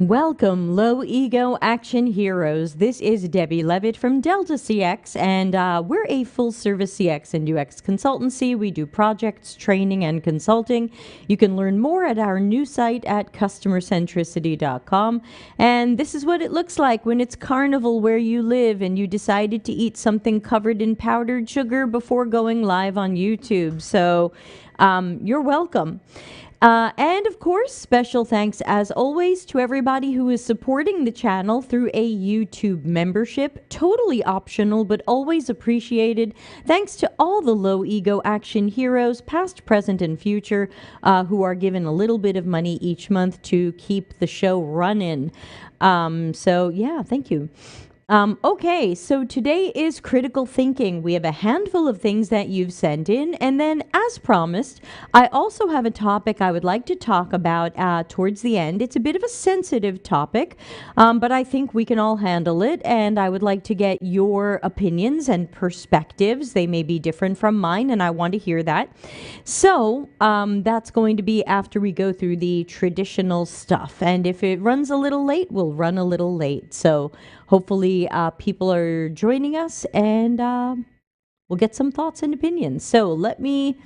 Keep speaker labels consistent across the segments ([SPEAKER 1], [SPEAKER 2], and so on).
[SPEAKER 1] Welcome, low ego action heroes. This is Debbie Levitt from Delta CX, and we're a full service CX and UX consultancy. We do projects, training, and consulting. You can learn more at our new site at customercentricity.com. And this is what it looks like when it's carnival where you live and you decided to eat something covered in powdered sugar before going live on YouTube. So you're welcome. And of course, special thanks as always to everybody who is supporting the channel through a YouTube membership. Totally optional, but always appreciated. Thanks to all the low ego action heroes, past, present, and future, who are given a little bit of money each month to keep the show running. So yeah, thank you. Okay, so today is critical thinking. We have a handful of things that you've sent in, and then as promised, I also have a topic I would like to talk about towards the end. It's a bit of a sensitive topic, but I think we can all handle it, and I would like to get your opinions and perspectives. They may be different from mine, and I want to hear that. So that's going to be after we go through the traditional stuff, and if it runs a little late, we'll run a little late. So hopefully people are joining us, and we'll get some thoughts and opinions. So let me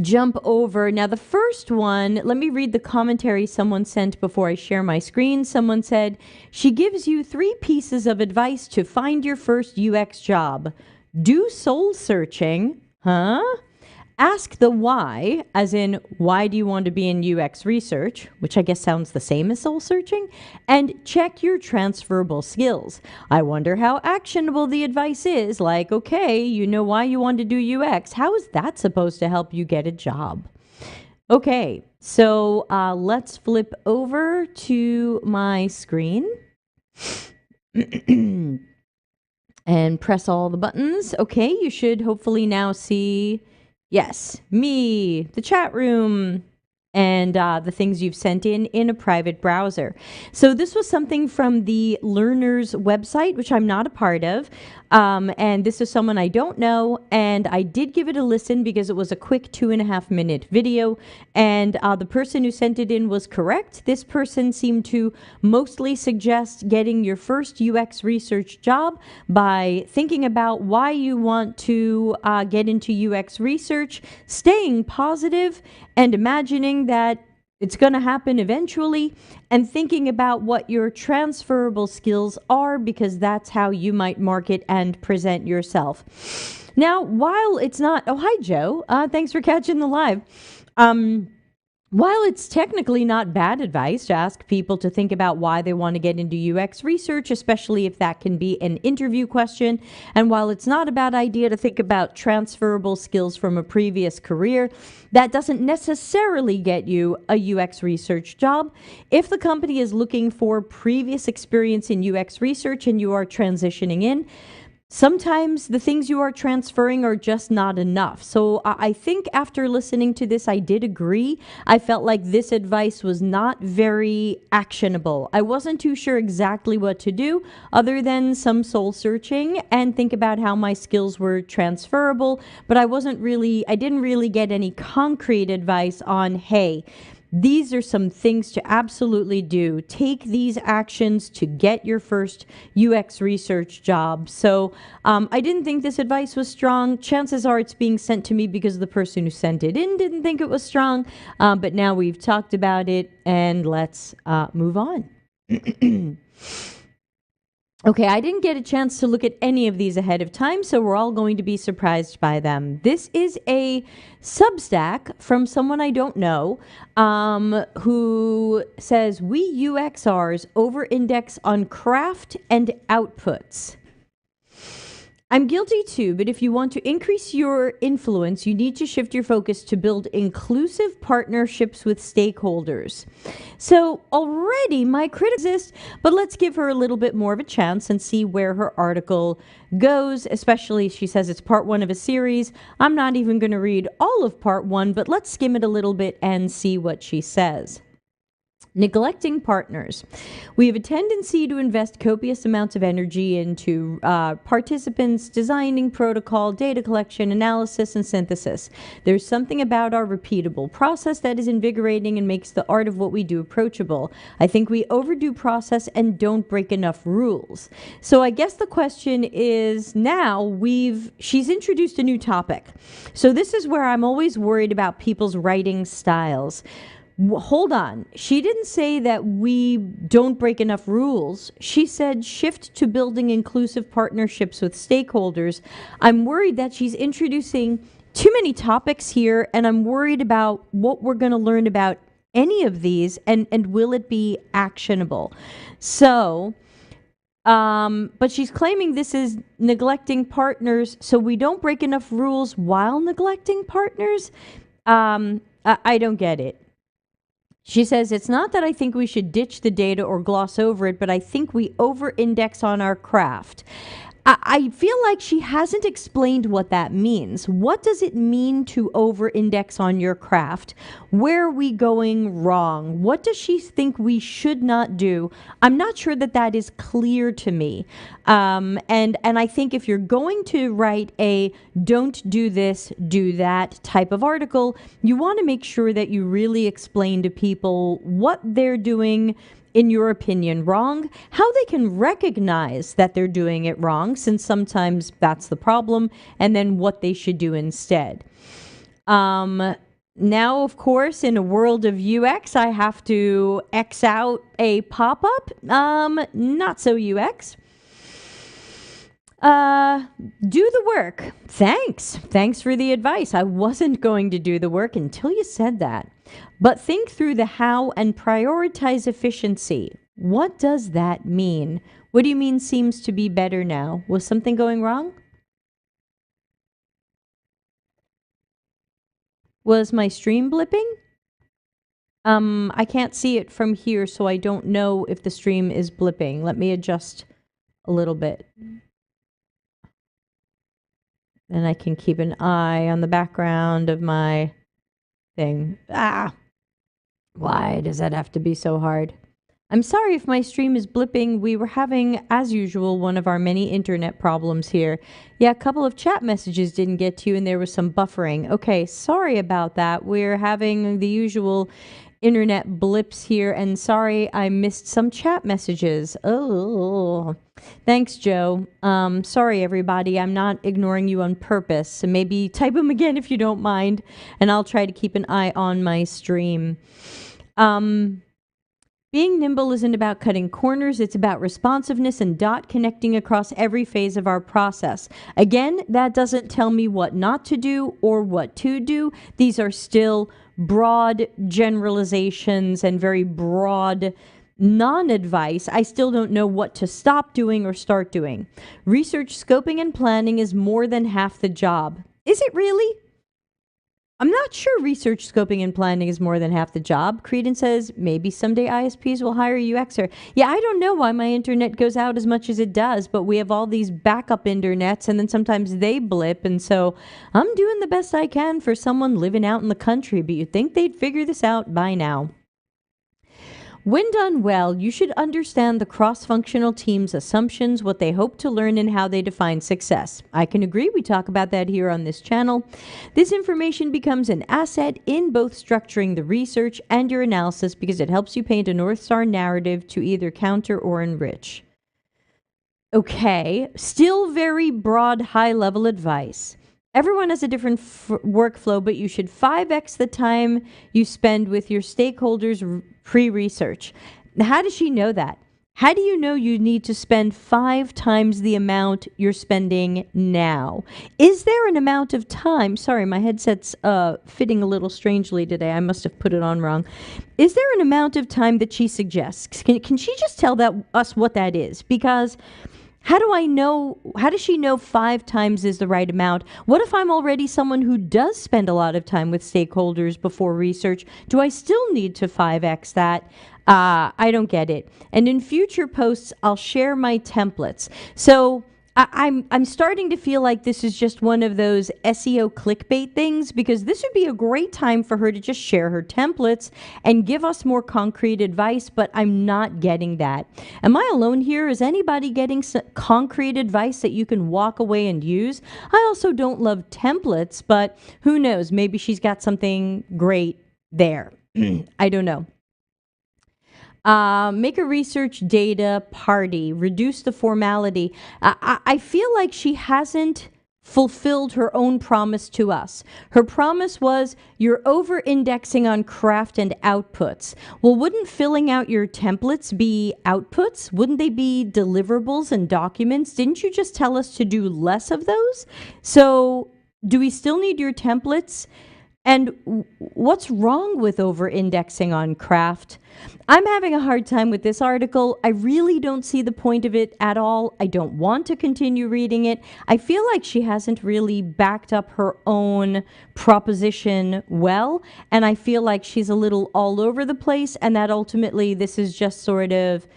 [SPEAKER 1] jump over. Now, the first one, let me read the commentary someone sent before I share my screen. Someone said, she gives you 3 pieces of advice to find your first UX job. Do soul searching, Ask the why, as in, why do you want to be in UX research, which I guess sounds the same as soul searching, and check your transferable skills. I wonder how actionable the advice is. Like, okay, you know why you want to do UX. How is that supposed to help you get a job? Okay, so let's flip over to my screen and press all the buttons. Okay, you should hopefully now see... yes, me, the chat room, and the things you've sent in a private browser. So this was something from the Learner's website, which I'm not a part of. And this is someone I don't know, and I did give it a listen because it was a quick 2.5-minute video, and the person who sent it in was correct. This person seemed to mostly suggest getting your first UX research job by thinking about why you want to get into UX research, staying positive, and imagining that it's going to happen eventually, and thinking about what your transferable skills are, because that's how you might market and present yourself. Now, while it's not... oh, hi, Joe. Thanks for catching the live. While it's technically not bad advice to ask people to think about why they want to get into UX research, especially if that can be an interview question, and while it's not a bad idea to think about transferable skills from a previous career, that doesn't necessarily get you a UX research job. If the company is looking for previous experience in UX research and you are transitioning in, sometimes the things you are transferring are just not enough. So I think after listening to this, I did agree. I felt like this advice was not very actionable. I wasn't too sure exactly what to do other than some soul searching and think about how my skills were transferable, but I didn't really get any concrete advice on, hey, these are some things to absolutely do. Take these actions to get your first UX research job. So I didn't think this advice was strong. Chances are it's being sent to me because the person who sent it in didn't think it was strong. But now we've talked about it, and let's move on. Okay, I didn't get a chance to look at any of these ahead of time, so we're all going to be surprised by them. This is a Substack from someone I don't know, who says, we UXRs over-index on craft and outputs. I'm guilty too, but if you want to increase your influence, you need to shift your focus to build inclusive partnerships with stakeholders. So already my critic exists, but let's give her a little bit more of a chance and see where her article goes, especially she says it's part 1 of a series. I'm not even going to read all of part 1, but let's skim it a little bit and see what she says. Neglecting partners. We have a tendency to invest copious amounts of energy into participants, designing protocol, data collection, analysis, and synthesis. There's something about our repeatable process that is invigorating and makes the art of what we do approachable. I think we overdo process and don't break enough rules. So I guess the question is now she's introduced a new topic. So this is where I'm always worried about people's writing styles. Hold on. She didn't say that we don't break enough rules. She said shift to building inclusive partnerships with stakeholders. I'm worried that she's introducing too many topics here, and I'm worried about what we're going to learn about any of these, and will it be actionable? So, but she's claiming this is neglecting partners, so we don't break enough rules while neglecting partners? I don't get it. She says, it's not that I think we should ditch the data or gloss over it, but I think we over-index on our craft. I feel like she hasn't explained what that means. What does it mean to over-index on your craft? Where are we going wrong? What does she think we should not do? I'm not sure that that is clear to me. And I think if you're going to write a don't do this, do that type of article, you want to make sure that you really explain to people what they're doing, in your opinion, wrong, how they can recognize that they're doing it wrong, since sometimes that's the problem, and then what they should do instead. Now, of course, in a world of UX, I have to X out a pop-up. Not so UX. Do the work. Thanks for the advice. I wasn't going to do the work until you said that. But think through the how and prioritize efficiency. What does that mean? What do you mean seems to be better now? Was something going wrong? Was my stream blipping? I can't see it from here, so I don't know if the stream is blipping. Let me adjust a little bit. Then I can keep an eye on the background of my thing. Why does that have to be so hard? I'm sorry if my stream is blipping. We were having, as usual, one of our many internet problems here. Yeah, a couple of chat messages didn't get to you and there was some buffering. Okay, sorry about that. We're having the usual internet blips here, and sorry I missed some chat messages. Oh, thanks, Joe. Sorry, everybody. I'm not ignoring you on purpose. So maybe type them again if you don't mind, and I'll try to keep an eye on my stream. Being nimble isn't about cutting corners, it's about responsiveness and dot connecting across every phase of our process. Again, that doesn't tell me what not to do or what to do. These are still broad generalizations and very broad non-advice. I still don't know what to stop doing or start doing. Research, scoping, and planning is more than half the job. Is it really? I'm not sure research, scoping, and planning is more than half the job. Creedon says maybe someday ISPs will hire a UXer. Yeah, I don't know why my internet goes out as much as it does, but we have all these backup internets, and then sometimes they blip, and so I'm doing the best I can for someone living out in the country, but you'd think they'd figure this out by now. When done well, you should understand the cross-functional team's assumptions, what they hope to learn, and how they define success. I can agree. We talk about that here on this channel. This information becomes an asset in both structuring the research and your analysis because it helps you paint a North Star narrative to either counter or enrich. Okay, still very broad, high-level advice. Everyone has a different workflow, but you should 5x the time you spend with your stakeholders pre-research. How does she know that? How do you know you need to spend 5 times the amount you're spending now? Is there an amount of time? Sorry, my headset's fitting a little strangely today. I must have put it on wrong. Is there an amount of time that she suggests? Can she just tell us what that is? Because how do I know, how does she know 5 times is the right amount? What if I'm already someone who does spend a lot of time with stakeholders before research? Do I still need to 5x that? I don't get it. And in future posts, I'll share my templates. So I'm starting to feel like this is just one of those SEO clickbait things, because this would be a great time for her to just share her templates and give us more concrete advice, but I'm not getting that. Am I alone here? Is anybody getting concrete advice that you can walk away and use? I also don't love templates, but who knows? Maybe she's got something great there. I don't know. Make a research data party, reduce the formality. I feel like she hasn't fulfilled her own promise to us. Her promise was, you're over indexing on craft and outputs. Well, wouldn't filling out your templates be outputs? Wouldn't they be deliverables and documents? Didn't you just tell us to do less of those? So do we still need your templates? And what's wrong with over-indexing on craft? I'm having a hard time with this article. I really don't see the point of it at all. I don't want to continue reading it. I feel like she hasn't really backed up her own proposition well, and I feel like she's a little all over the place, and that ultimately this is just sort of...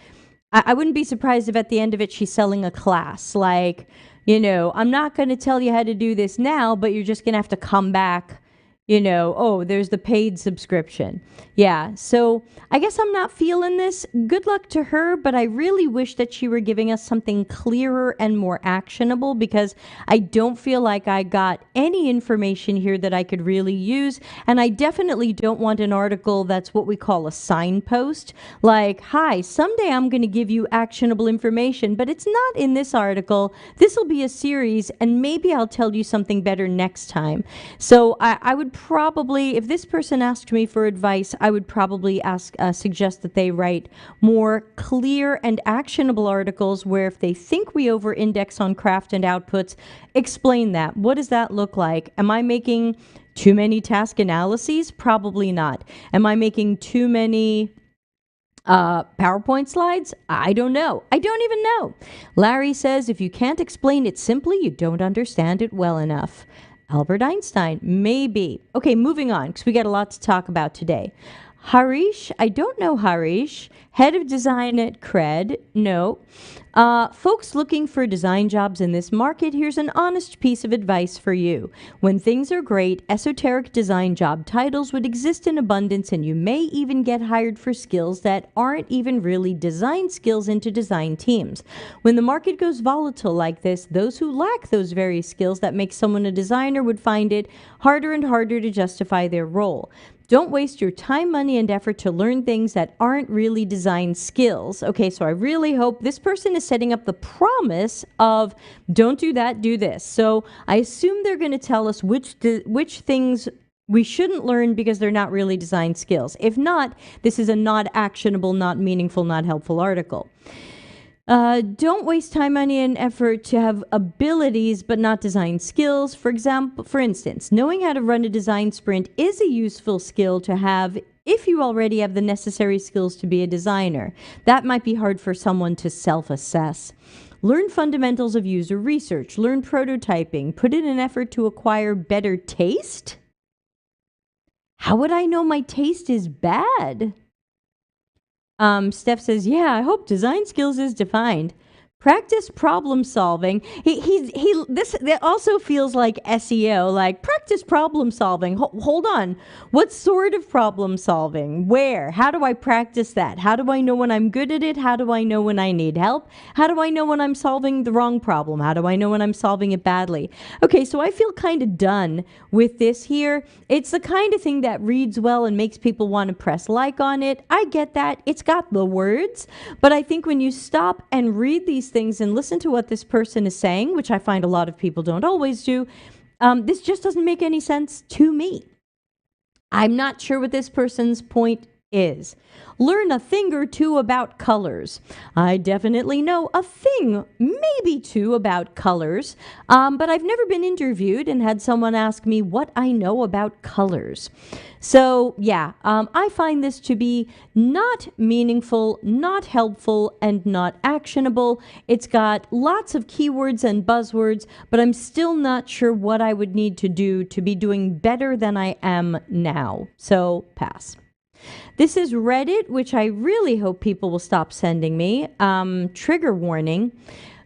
[SPEAKER 1] I wouldn't be surprised if at the end of it she's selling a class. Like, I'm not going to tell you how to do this now, but you're just going to have to come back. Oh, there's the paid subscription. Yeah, so I guess I'm not feeling this. Good luck to her, but I really wish that she were giving us something clearer and more actionable, because I don't feel like I got any information here that I could really use, and I definitely don't want an article that's what we call a signpost. Like, hi, someday I'm going to give you actionable information, but it's not in this article. This will be a series, and maybe I'll tell you something better next time. So I would probably, if this person asked me for advice, I would probably suggest that they write more clear and actionable articles where if they think we over-index on craft and outputs, explain that. What does that look like? Am I making too many task analyses? Probably not. Am I making too many PowerPoint slides? I don't know. I don't even know. Larry says, if you can't explain it simply, you don't understand it well enough. Albert Einstein, maybe. Okay, moving on, because we got a lot to talk about today. Harish, I don't know Harish. Head of design at Cred, no. Folks looking for design jobs in this market, here's an honest piece of advice for you. When things are great, esoteric design job titles would exist in abundance, and you may even get hired for skills that aren't even really design skills into design teams. When the market goes volatile like this, those who lack those very skills that make someone a designer would find it harder and harder to justify their role. Don't waste your time, money, and effort to learn things that aren't really design skills. Okay, so I really hope this person is setting up the promise of don't do that, do this. So I assume they're going to tell us which things we shouldn't learn because they're not really design skills. If not, this is a not actionable, not meaningful, not helpful article. Don't waste time, money, and effort to have abilities but not design skills. For instance, knowing how to run a design sprint is a useful skill to have if you already have the necessary skills to be a designer. That might be hard for someone to self-assess. Learn fundamentals of user research. Learn prototyping. Put in an effort to acquire better taste? How would I know my taste is bad? Steph says, yeah, I hope design skills is defined. Practice problem solving. That also feels like SEO, like practice problem solving. Hold on. What sort of problem solving? Where? How do I practice that? How do I know when I'm good at it? How do I know when I need help? How do I know when I'm solving the wrong problem? How do I know when I'm solving it badly? Okay, so I feel kind of done with this here. It's the kind of thing that reads well and makes people want to press like on it. I get that. It's got the words, but I think when you stop and read these things and listen to what this person is saying, which I find a lot of people don't always do, this just doesn't make any sense to me. I'm not sure what this person's point is. Learn a thing or two about colors. I definitely know a thing, maybe two, about colors, but I've never been interviewed and had someone ask me what I know about colors. So yeah, I find this to be not meaningful, not helpful, and not actionable. It's got lots of keywords and buzzwords, but I'm still not sure what I would need to do to be doing better than I am now. So pass. This is Reddit, which I really hope people will stop sending me. Trigger warning.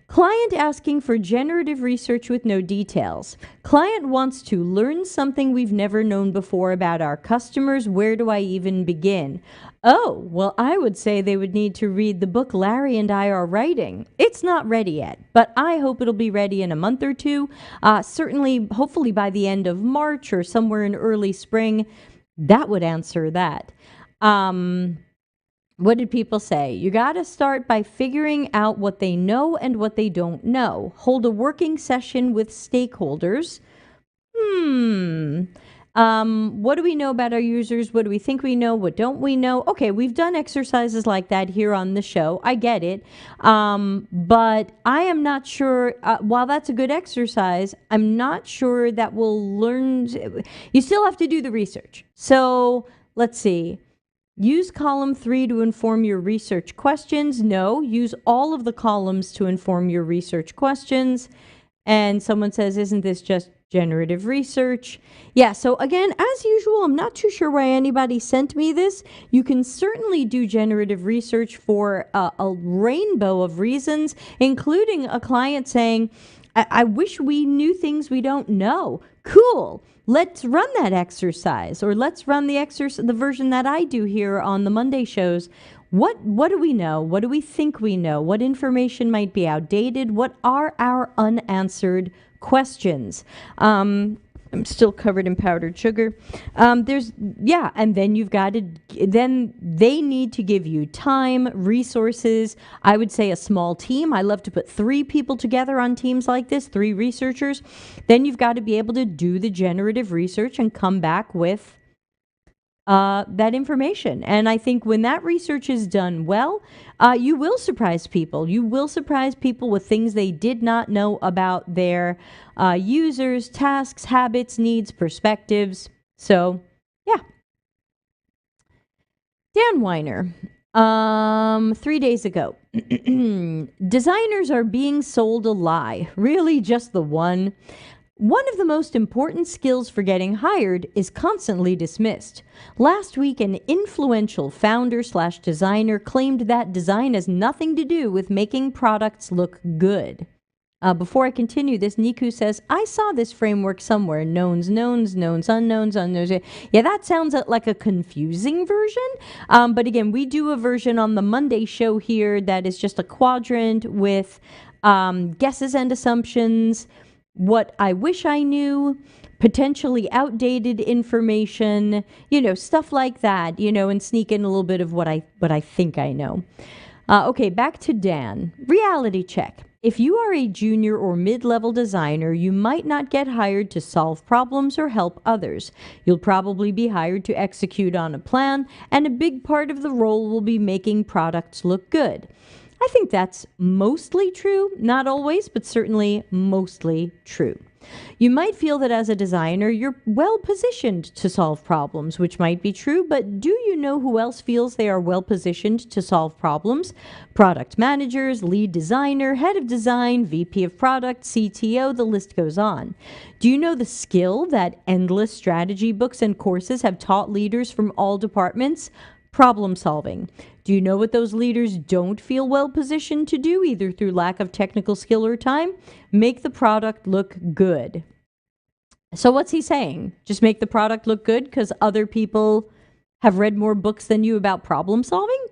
[SPEAKER 1] Client asking for generative research with no details. Client wants to learn something we've never known before about our customers. Where do I even begin? Oh, well, I would say they would need to read the book Larry and I are writing. It's not ready yet, but I hope it'll be ready in a month or two. Certainly, hopefully by the end of March or somewhere in early spring. That would answer that. What did people say? You got to start by figuring out what they know and what they don't know. Hold a working session with stakeholders. What do we know about our users? What do we think we know? What don't we know? Okay, we've done exercises like that here on the show. I get it. But I am not sure, while that's a good exercise, I'm not sure that we'll learn. You still have to do the research. So let's see. Use column 3 to inform your research questions. No, use all of the columns to inform your research questions. And someone says, isn't this just generative research? Yeah, so again, as usual, I'm not too sure why anybody sent me this. You can certainly do generative research for a rainbow of reasons, including a client saying, I wish we knew things we don't know. Cool. Let's run that exercise, or let's run the version that I do here on the Monday shows. What do we know? What do we think we know? What information might be outdated? What are our unanswered questions? I'm still covered in powdered sugar. And then then they need to give you time, resources. I would say a small team. I love to put 3 people together on teams like this, 3 researchers. Then you've got to be able to do the generative research and come back with that information. And I think when that research is done well, you will surprise people. You will surprise people with things they did not know about their users, tasks, habits, needs, perspectives. So, yeah. Dan Weiner, 3 days ago. Designers are being sold a lie. Really, just the one? One of the most important skills for getting hired is constantly dismissed. Last week, an influential founder/designer claimed that design has nothing to do with making products look good. Before I continue this, Niku says, I saw this framework somewhere. Knowns, unknowns. Yeah, that sounds like a confusing version. But again, we do a version on the Monday show here that is just a quadrant with guesses and assumptions, what I wish I knew, potentially outdated information, stuff like that, and sneak in a little bit of what I think I know. Okay, back to Dan. Reality check. If you are a junior or mid-level designer, you might not get hired to solve problems or help others. You'll probably be hired to execute on a plan, and a big part of the role will be making products look good. I think that's mostly true, not always, but certainly mostly true. You might feel that as a designer, you're well positioned to solve problems, which might be true, but do you know who else feels they are well positioned to solve problems? Product managers, lead designer, head of design, VP of product, CTO, the list goes on. Do you know the skill that endless strategy books and courses have taught leaders from all departments? Problem solving. Do you know what those leaders don't feel well positioned to do, either through lack of technical skill or time? Make the product look good. So what's he saying? Just make the product look good because other people have read more books than you about problem solving?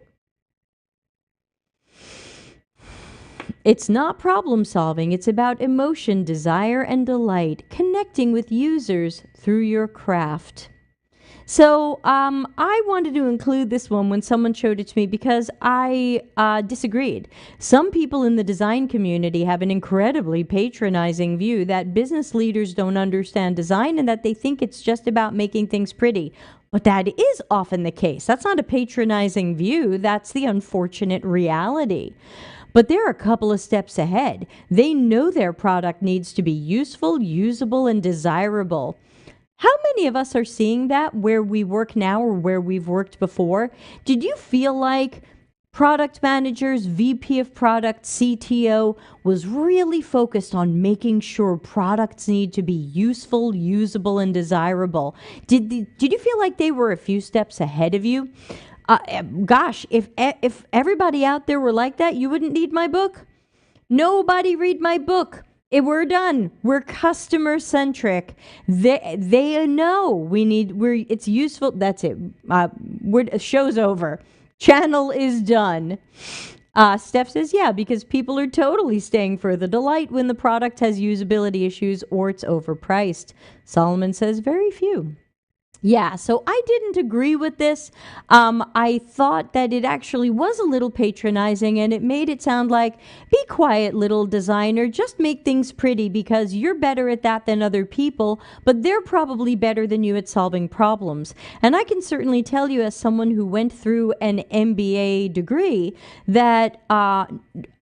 [SPEAKER 1] It's not problem solving. It's about emotion, desire, and delight, connecting with users through your craft. So I wanted to include this one when someone showed it to me because I disagreed. Some people in the design community have an incredibly patronizing view that business leaders don't understand design and that they think it's just about making things pretty. But that is often the case. That's not a patronizing view. That's the unfortunate reality. But they're a couple of steps ahead. They know their product needs to be useful, usable, and desirable. How many of us are seeing that where we work now or where we've worked before? Did you feel like product managers, VP of product, CTO was really focused on making sure products need to be useful, usable, and desirable? Did you feel like they were a few steps ahead of you? Gosh, if everybody out there were like that, you wouldn't need my book. Nobody read my book. We're done. We're customer centric. They know it's useful. That's it. Show's over. Channel is done. Steph says, yeah, because people are totally staying for the delight when the product has usability issues or it's overpriced. Solomon says, very few. Yeah, so I didn't agree with this. I thought that it actually was a little patronizing and it made it sound like, be quiet, little designer, just make things pretty because you're better at that than other people, but they're probably better than you at solving problems. And I can certainly tell you, as someone who went through an MBA degree, that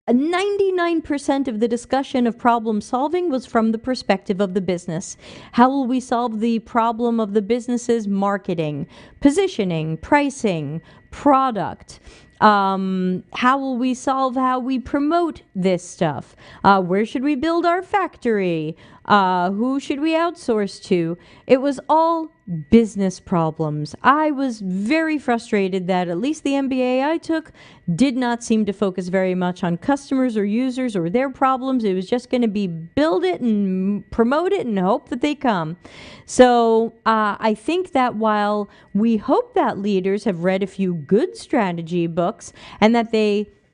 [SPEAKER 1] 99% of the discussion of problem solving was from the perspective of the business. How will we solve the problem of the business's marketing, positioning, pricing, product? How will we solve how we promote this stuff? Where should we build our factory? Who should we outsource to? It was all business problems. I was very frustrated that at least the MBA I took did not seem to focus very much on customers or users or their problems. It was just going to be build it and promote it and hope that they come. So I think that while we hope that leaders have read a few good strategy books and that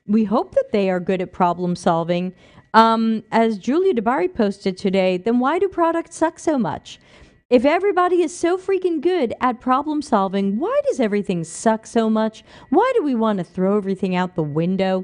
[SPEAKER 1] we hope that they are good at problem solving, as Julia DeBari posted today, then why do products suck so much? If everybody is so freaking good at problem solving, why does everything suck so much? Why do we want to throw everything out the window?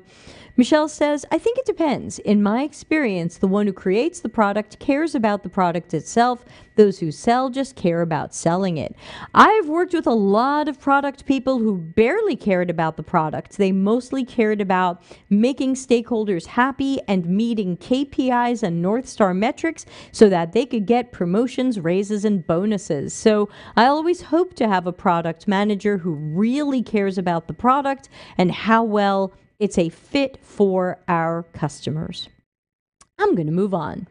[SPEAKER 1] Michelle says, I think it depends. In my experience, the one who creates the product cares about the product itself. Those who sell just care about selling it. I've worked with a lot of product people who barely cared about the product. They mostly cared about making stakeholders happy and meeting KPIs and North Star metrics so that they could get promotions, raises, and bonuses. So I always hope to have a product manager who really cares about the product and how well it's a fit for our customers. I'm going to move on.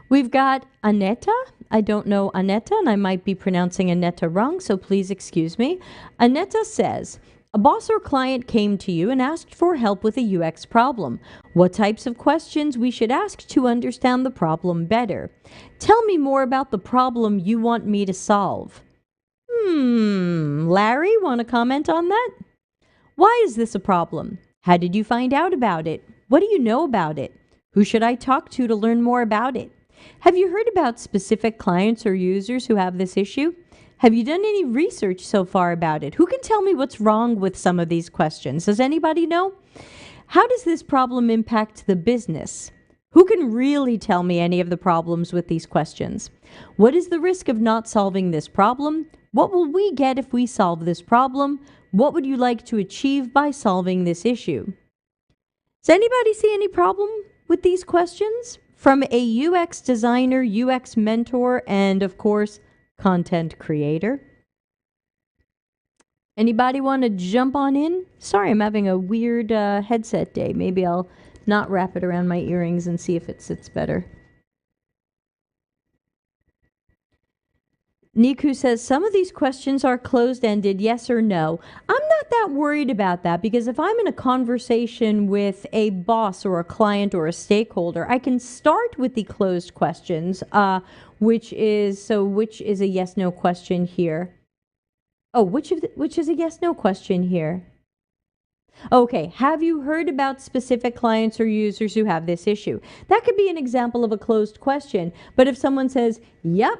[SPEAKER 1] We've got Aneta. I don't know Aneta, and I might be pronouncing Aneta wrong, so please excuse me. Aneta says, a boss or client came to you and asked for help with a UX problem. What types of questions we should ask to understand the problem better? Tell me more about the problem you want me to solve. Larry, want to comment on that? Why is this a problem? How did you find out about it? What do you know about it? Who should I talk to learn more about it? Have you heard about specific clients or users who have this issue? Have you done any research so far about it? Who can tell me what's wrong with some of these questions? Does anybody know? How does this problem impact the business? Who can really tell me any of the problems with these questions? What is the risk of not solving this problem? What will we get if we solve this problem? What would you like to achieve by solving this issue? Does anybody see any problem with these questions? From a UX designer, UX mentor, and of course, content creator. Anybody want to jump on in? Sorry, I'm having a weird headset day. Maybe I'll not wrap it around my earrings and see if it sits better. Niku says, some of these questions are closed-ended, yes or no. I'm not that worried about that because if I'm in a conversation with a boss or a client or a stakeholder, I can start with the closed questions, which is a yes-no question here. Oh, which is a yes-no question here? Okay, have you heard about specific clients or users who have this issue? That could be an example of a closed question, but if someone says, yep,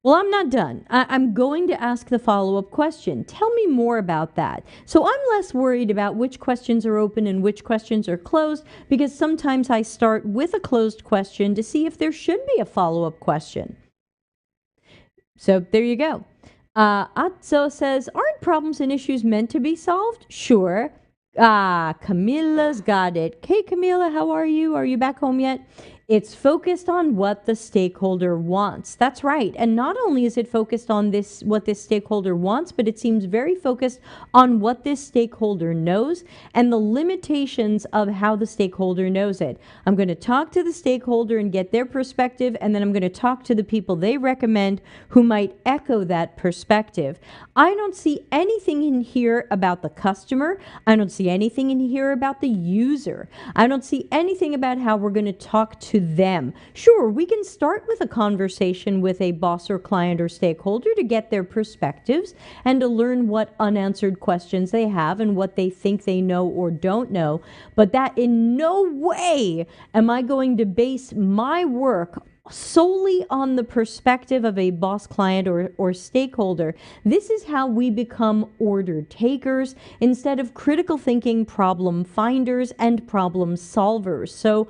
[SPEAKER 1] well, I'm not done. I'm going to ask the follow-up question. Tell me more about that. So I'm less worried about which questions are open and which questions are closed because sometimes I start with a closed question to see if there should be a follow-up question. So there you go. Atzo says, aren't problems and issues meant to be solved? Sure. Camilla's got it. Hey, Camilla, how are you? Are you back home yet? It's focused on what the stakeholder wants. That's right. And not only is it focused on what this stakeholder wants, but it seems very focused on what this stakeholder knows and the limitations of how the stakeholder knows it. I'm going to talk to the stakeholder and get their perspective, and then I'm going to talk to the people they recommend who might echo that perspective. I don't see anything in here about the customer. I don't see anything in here about the user. I don't see anything about how we're going to talk to them. Sure, we can start with a conversation with a boss or client or stakeholder to get their perspectives and to learn what unanswered questions they have and what they think they know or don't know. But that in no way am I going to base my work solely on the perspective of a boss, client, or stakeholder. This is how we become order takers instead of critical thinking problem finders and problem solvers. So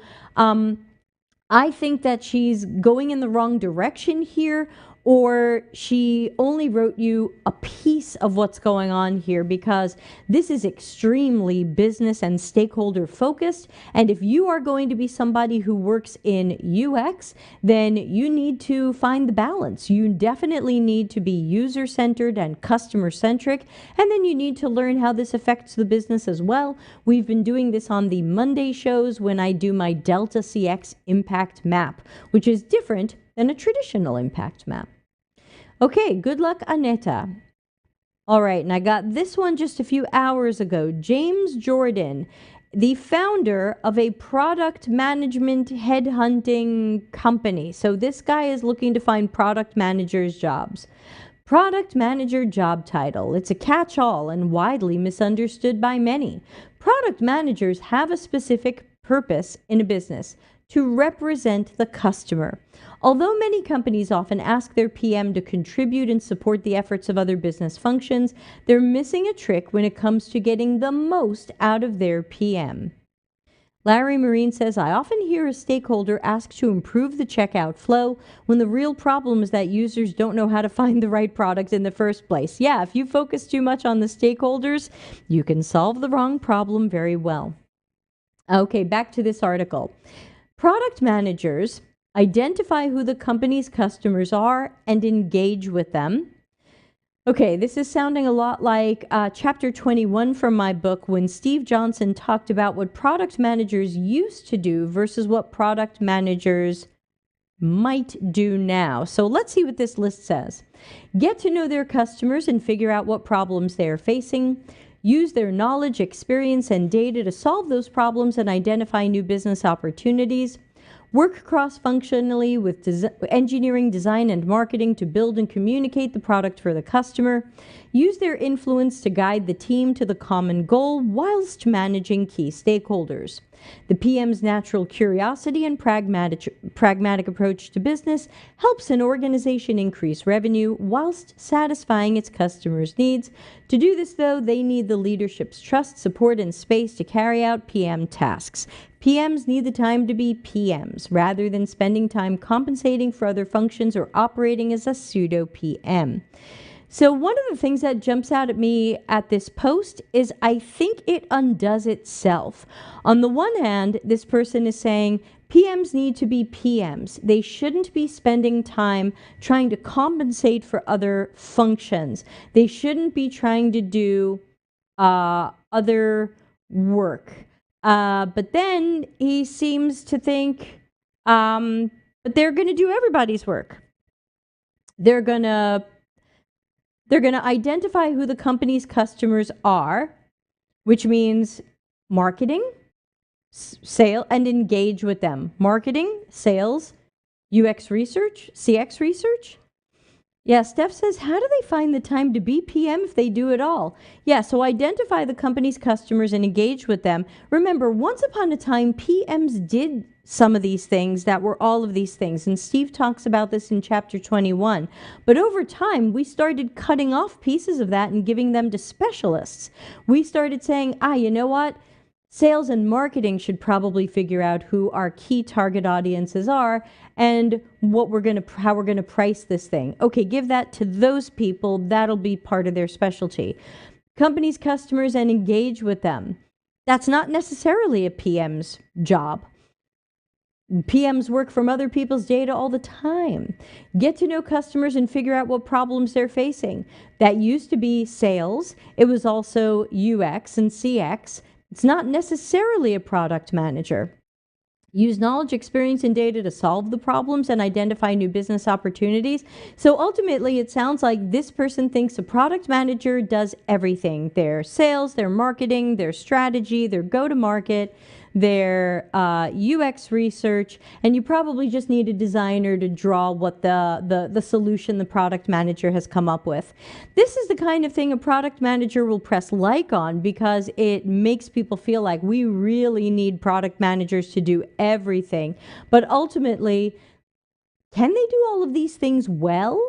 [SPEAKER 1] I think that she's going in the wrong direction here, or she only wrote you a piece of what's going on here, because this is extremely business and stakeholder focused. And if you are going to be somebody who works in UX, then you need to find the balance. You definitely need to be user-centered and customer-centric, and then you need to learn how this affects the business as well. We've been doing this on the Monday shows when I do my Delta CX impact map, which is different than a traditional impact map. Okay, good luck, Aneta. All right, and I got this one just a few hours ago. James Jordan, the founder of a product management headhunting company. So this guy is looking to find product managers' jobs. Product manager job title. It's a catch-all and widely misunderstood by many. Product managers have a specific purpose in a business: to represent the customer. Although many companies often ask their PM to contribute and support the efforts of other business functions, they're missing a trick when it comes to getting the most out of their PM. Larry Marine says, I often hear a stakeholder ask to improve the checkout flow when the real problem is that users don't know how to find the right product in the first place. Yeah, if you focus too much on the stakeholders, you can solve the wrong problem very well. Okay, back to this article. Product managers identify who the company's customers are and engage with them. Okay, this is sounding a lot like chapter 21 from my book, when Steve Johnson talked about what product managers used to do versus what product managers might do now. So let's see what this list says. Get to know their customers and figure out what problems they are facing. Use their knowledge, experience, and data to solve those problems and identify new business opportunities. Work cross-functionally with engineering, design, and marketing to build and communicate the product for the customer. Use their influence to guide the team to the common goal whilst managing key stakeholders. The PM's natural curiosity and pragmatic approach to business helps an organization increase revenue whilst satisfying its customers' needs. To do this, though, they need the leadership's trust, support, and space to carry out PM tasks. PMs need the time to be PMs, rather than spending time compensating for other functions or operating as a pseudo-PM. So one of the things that jumps out at me at this post is I think it undoes itself. On the one hand, this person is saying PMs need to be PMs. They shouldn't be spending time trying to compensate for other functions. They shouldn't be trying to do other work. But then he seems to think, but they're going to do everybody's work. They're going to identify who the company's customers are, which means marketing, sale, and engage with them. Marketing, sales, UX research, CX research. Yeah, Steph says, how do they find the time to be PM if they do it all? Yeah, so identify the company's customers and engage with them. Remember, once upon a time, PMs did some of these things that were all of these things, and Steve talks about this in chapter 21. But over time, we started cutting off pieces of that and giving them to specialists. We started saying, you know what? Sales and marketing should probably figure out who our key target audiences are and how we're going to price this thing. Okay, give that to those people. That'll be part of their specialty. Companies, customers, and engage with them. That's not necessarily a PM's job. PMs work from other people's data all the time. Get to know customers and figure out what problems they're facing. That used to be sales. It was also UX and CX. It's not necessarily a product manager. Use knowledge, experience, and data to solve the problems and identify new business opportunities. So ultimately, it sounds like this person thinks a product manager does everything. Their sales, their marketing, their strategy, their go-to-market, their UX research, and you probably just need a designer to draw what the solution the product manager has come up with. This is the kind of thing a product manager will press like on because it makes people feel like we really need product managers to do everything. But ultimately, can they do all of these things well?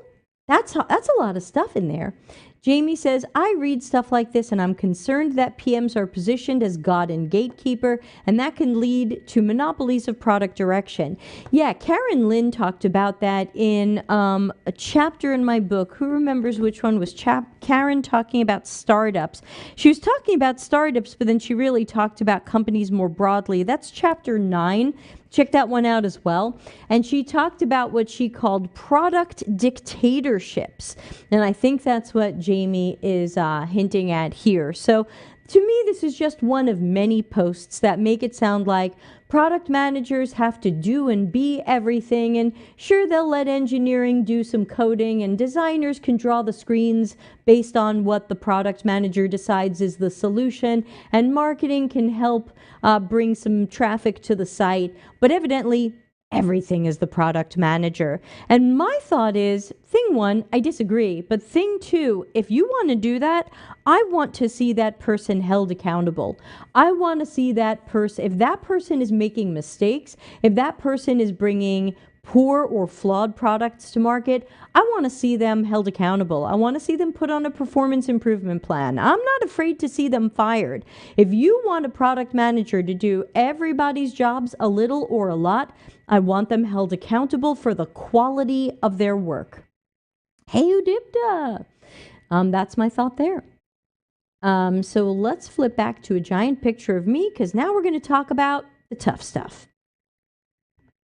[SPEAKER 1] That's a lot of stuff in there. Jamie says, I read stuff like this and I'm concerned that PMs are positioned as God and gatekeeper, and that can lead to monopolies of product direction. Yeah, Karen Lynn talked about that in a chapter in my book. Who remembers which one was Karen talking about startups? She was talking about startups, but then she really talked about companies more broadly. That's chapter 9. Check that one out as well. And she talked about what she called product dictatorships. And I think that's what Jamie is hinting at here. So to me, this is just one of many posts that make it sound like product managers have to do and be everything. And sure, they'll let engineering do some coding and designers can draw the screens based on what the product manager decides is the solution. And marketing can help bring some traffic to the site. But evidently, everything is the product manager. And my thought is, thing one, I disagree. But thing two, if you want to do that, I want to see that person held accountable. I want to see that person, if that person is making mistakes, if that person is bringing poor or flawed products to market, I want to see them held accountable. I want to see them put on a performance improvement plan. I'm not afraid to see them fired. If you want a product manager to do everybody's jobs a little or a lot, I want them held accountable for the quality of their work. Hey, Udipta. That's my thought there. So let's flip back to a giant picture of me, because now we're going to talk about the tough stuff.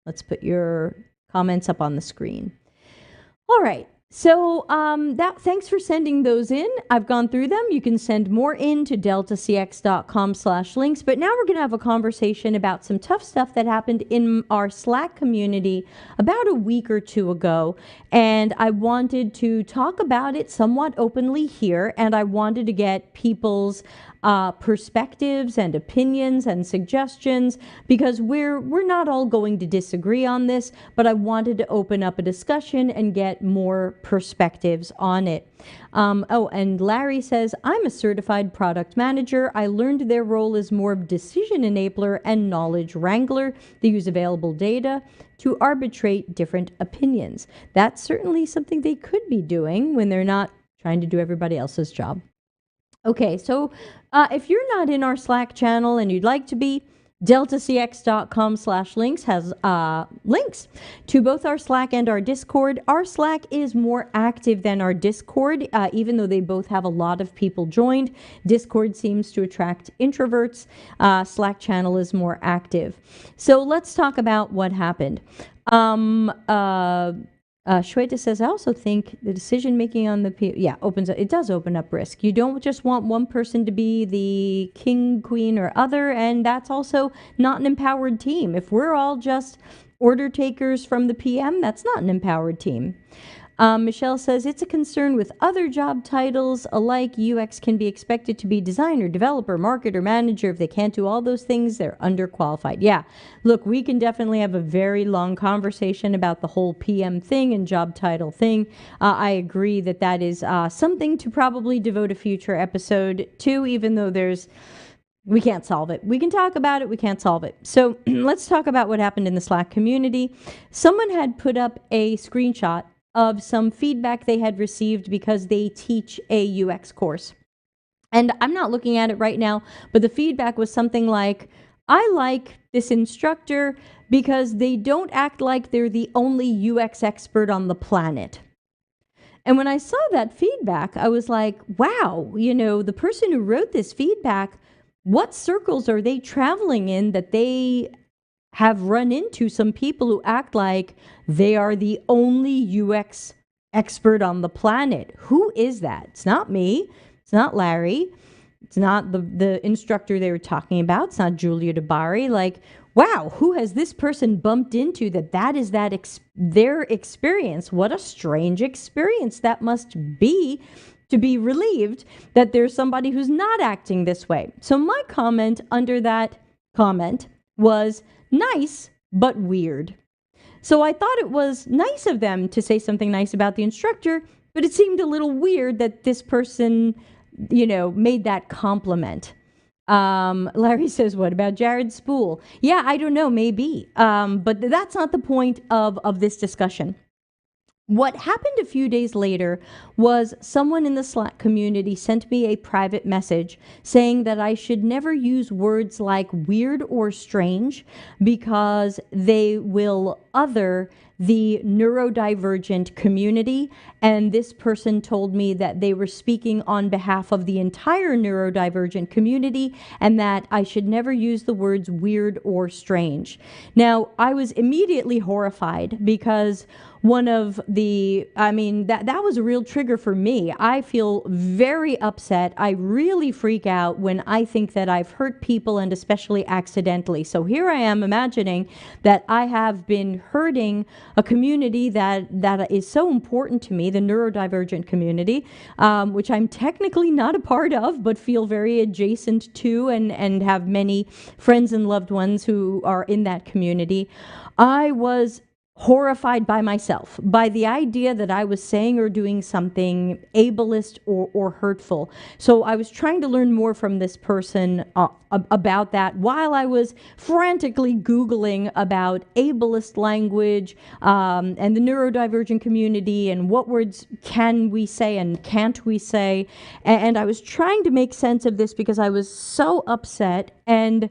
[SPEAKER 1] Let's put your comments up on the screen. All right. So thanks for sending those in. I've gone through them. You can send more in to deltacx.com/links. But now we're going to have a conversation about some tough stuff that happened in our Slack community about a week or two ago. And I wanted to talk about it somewhat openly here. And I wanted to get people's perspectives and opinions and suggestions, because we're not all going to disagree on this, but I wanted to open up a discussion and get more perspectives on it. And Larry says, I'm a certified product manager. I learned their role is more of decision enabler and knowledge wrangler. They use available data to arbitrate different opinions. That's certainly something they could be doing when they're not trying to do everybody else's job. Okay, so if you're not in our Slack channel and you'd like to be, deltacx.com/links has links to both our Slack and our Discord. Our Slack is more active than our Discord, even though they both have a lot of people joined. Discord seems to attract introverts. Slack channel is more active. So let's talk about what happened. Shweta says, I also think the decision making on the it does open up risk. You don't just want one person to be the king, queen, or other, and that's also not an empowered team. If we're all just order takers from the PM, that's not an empowered team. Michelle says, it's a concern with other job titles alike. UX can be expected to be designer, developer, marketer, manager. If they can't do all those things, they're underqualified. Yeah, look, we can definitely have a very long conversation about the whole PM thing and job title thing. I agree that is something to probably devote a future episode to, even though we can't solve it. We can talk about it. We can't solve it. So let's talk about what happened in the Slack community. Someone had put up a screenshot of some feedback they had received because they teach a UX course. And I'm not looking at it right now, but the feedback was something like, I like this instructor because they don't act like they're the only UX expert on the planet. And when I saw that feedback, I was like, wow, the person who wrote this feedback, what circles are they traveling in that they have run into some people who act like they are the only UX expert on the planet. Who is that? It's not me. It's not Larry. It's not the instructor they were talking about. It's not Julia DeBari. Like, wow, who has this person bumped into that is their experience? What a strange experience that must be, to be relieved that there's somebody who's not acting this way. So my comment under that comment was nice, but weird. So I thought it was nice of them to say something nice about the instructor, but it seemed a little weird that this person, made that compliment. Larry says, what about Jared Spool? Yeah, I don't know, maybe. But that's not the point of this discussion. What happened a few days later was someone in the Slack community sent me a private message saying that I should never use words like weird or strange because they will other the neurodivergent community. And this person told me that they were speaking on behalf of the entire neurodivergent community and that I should never use the words weird or strange. Now, I was immediately horrified because that was a real trigger for me. I feel very upset. I really freak out when I think that I've hurt people, and especially accidentally. So here I am imagining that I have been hurting a community that is so important to me, the neurodivergent community, which I'm technically not a part of, but feel very adjacent to and have many friends and loved ones who are in that community. I was horrified by myself, by the idea that I was saying or doing something ableist or hurtful. So I was trying to learn more from this person about that while I was frantically Googling about ableist language and the neurodivergent community and what words can we say and can't we say. And I was trying to make sense of this because I was so upset and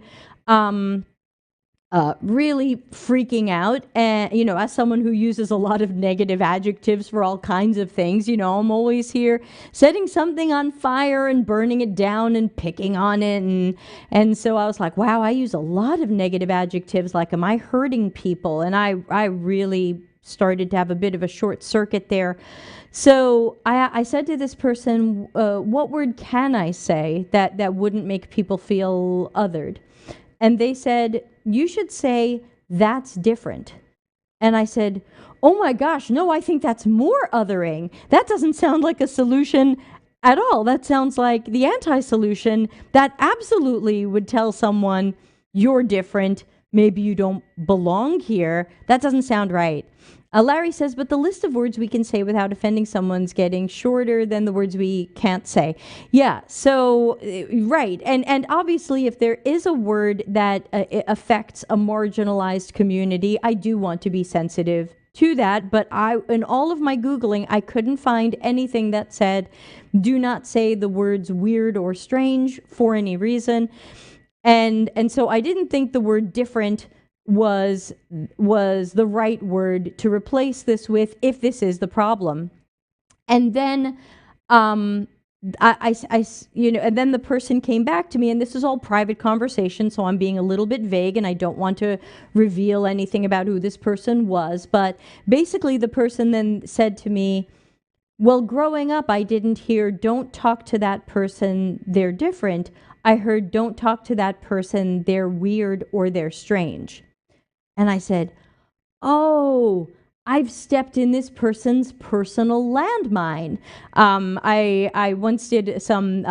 [SPEAKER 1] really freaking out. And, as someone who uses a lot of negative adjectives for all kinds of things, I'm always here setting something on fire and burning it down and picking on it. And so I was like, wow, I use a lot of negative adjectives. Like, am I hurting people? And I really started to have a bit of a short circuit there. So I said to this person, what word can I say that wouldn't make people feel othered? And they said, you should say, that's different. And I said, oh my gosh, no, I think that's more othering. That doesn't sound like a solution at all. That sounds like the anti-solution that absolutely would tell someone, you're different, maybe you don't belong here. That doesn't sound right. Larry says, but the list of words we can say without offending someone's getting shorter than the words we can't say. Yeah, so, right. And obviously, if there is a word that affects a marginalized community, I do want to be sensitive to that. But in all of my Googling, I couldn't find anything that said, do not say the words weird or strange for any reason. And so I didn't think the word different was the right word to replace this with, if this is the problem. And then and then the person came back to me, and this is all private conversation, so I'm being a little bit vague and I don't want to reveal anything about who this person was, but basically the person then said to me, well, growing up, I didn't hear, don't talk to that person, they're different. I heard, don't talk to that person, they're weird or they're strange. And I said, oh, I've stepped in this person's personal landmine. I once did some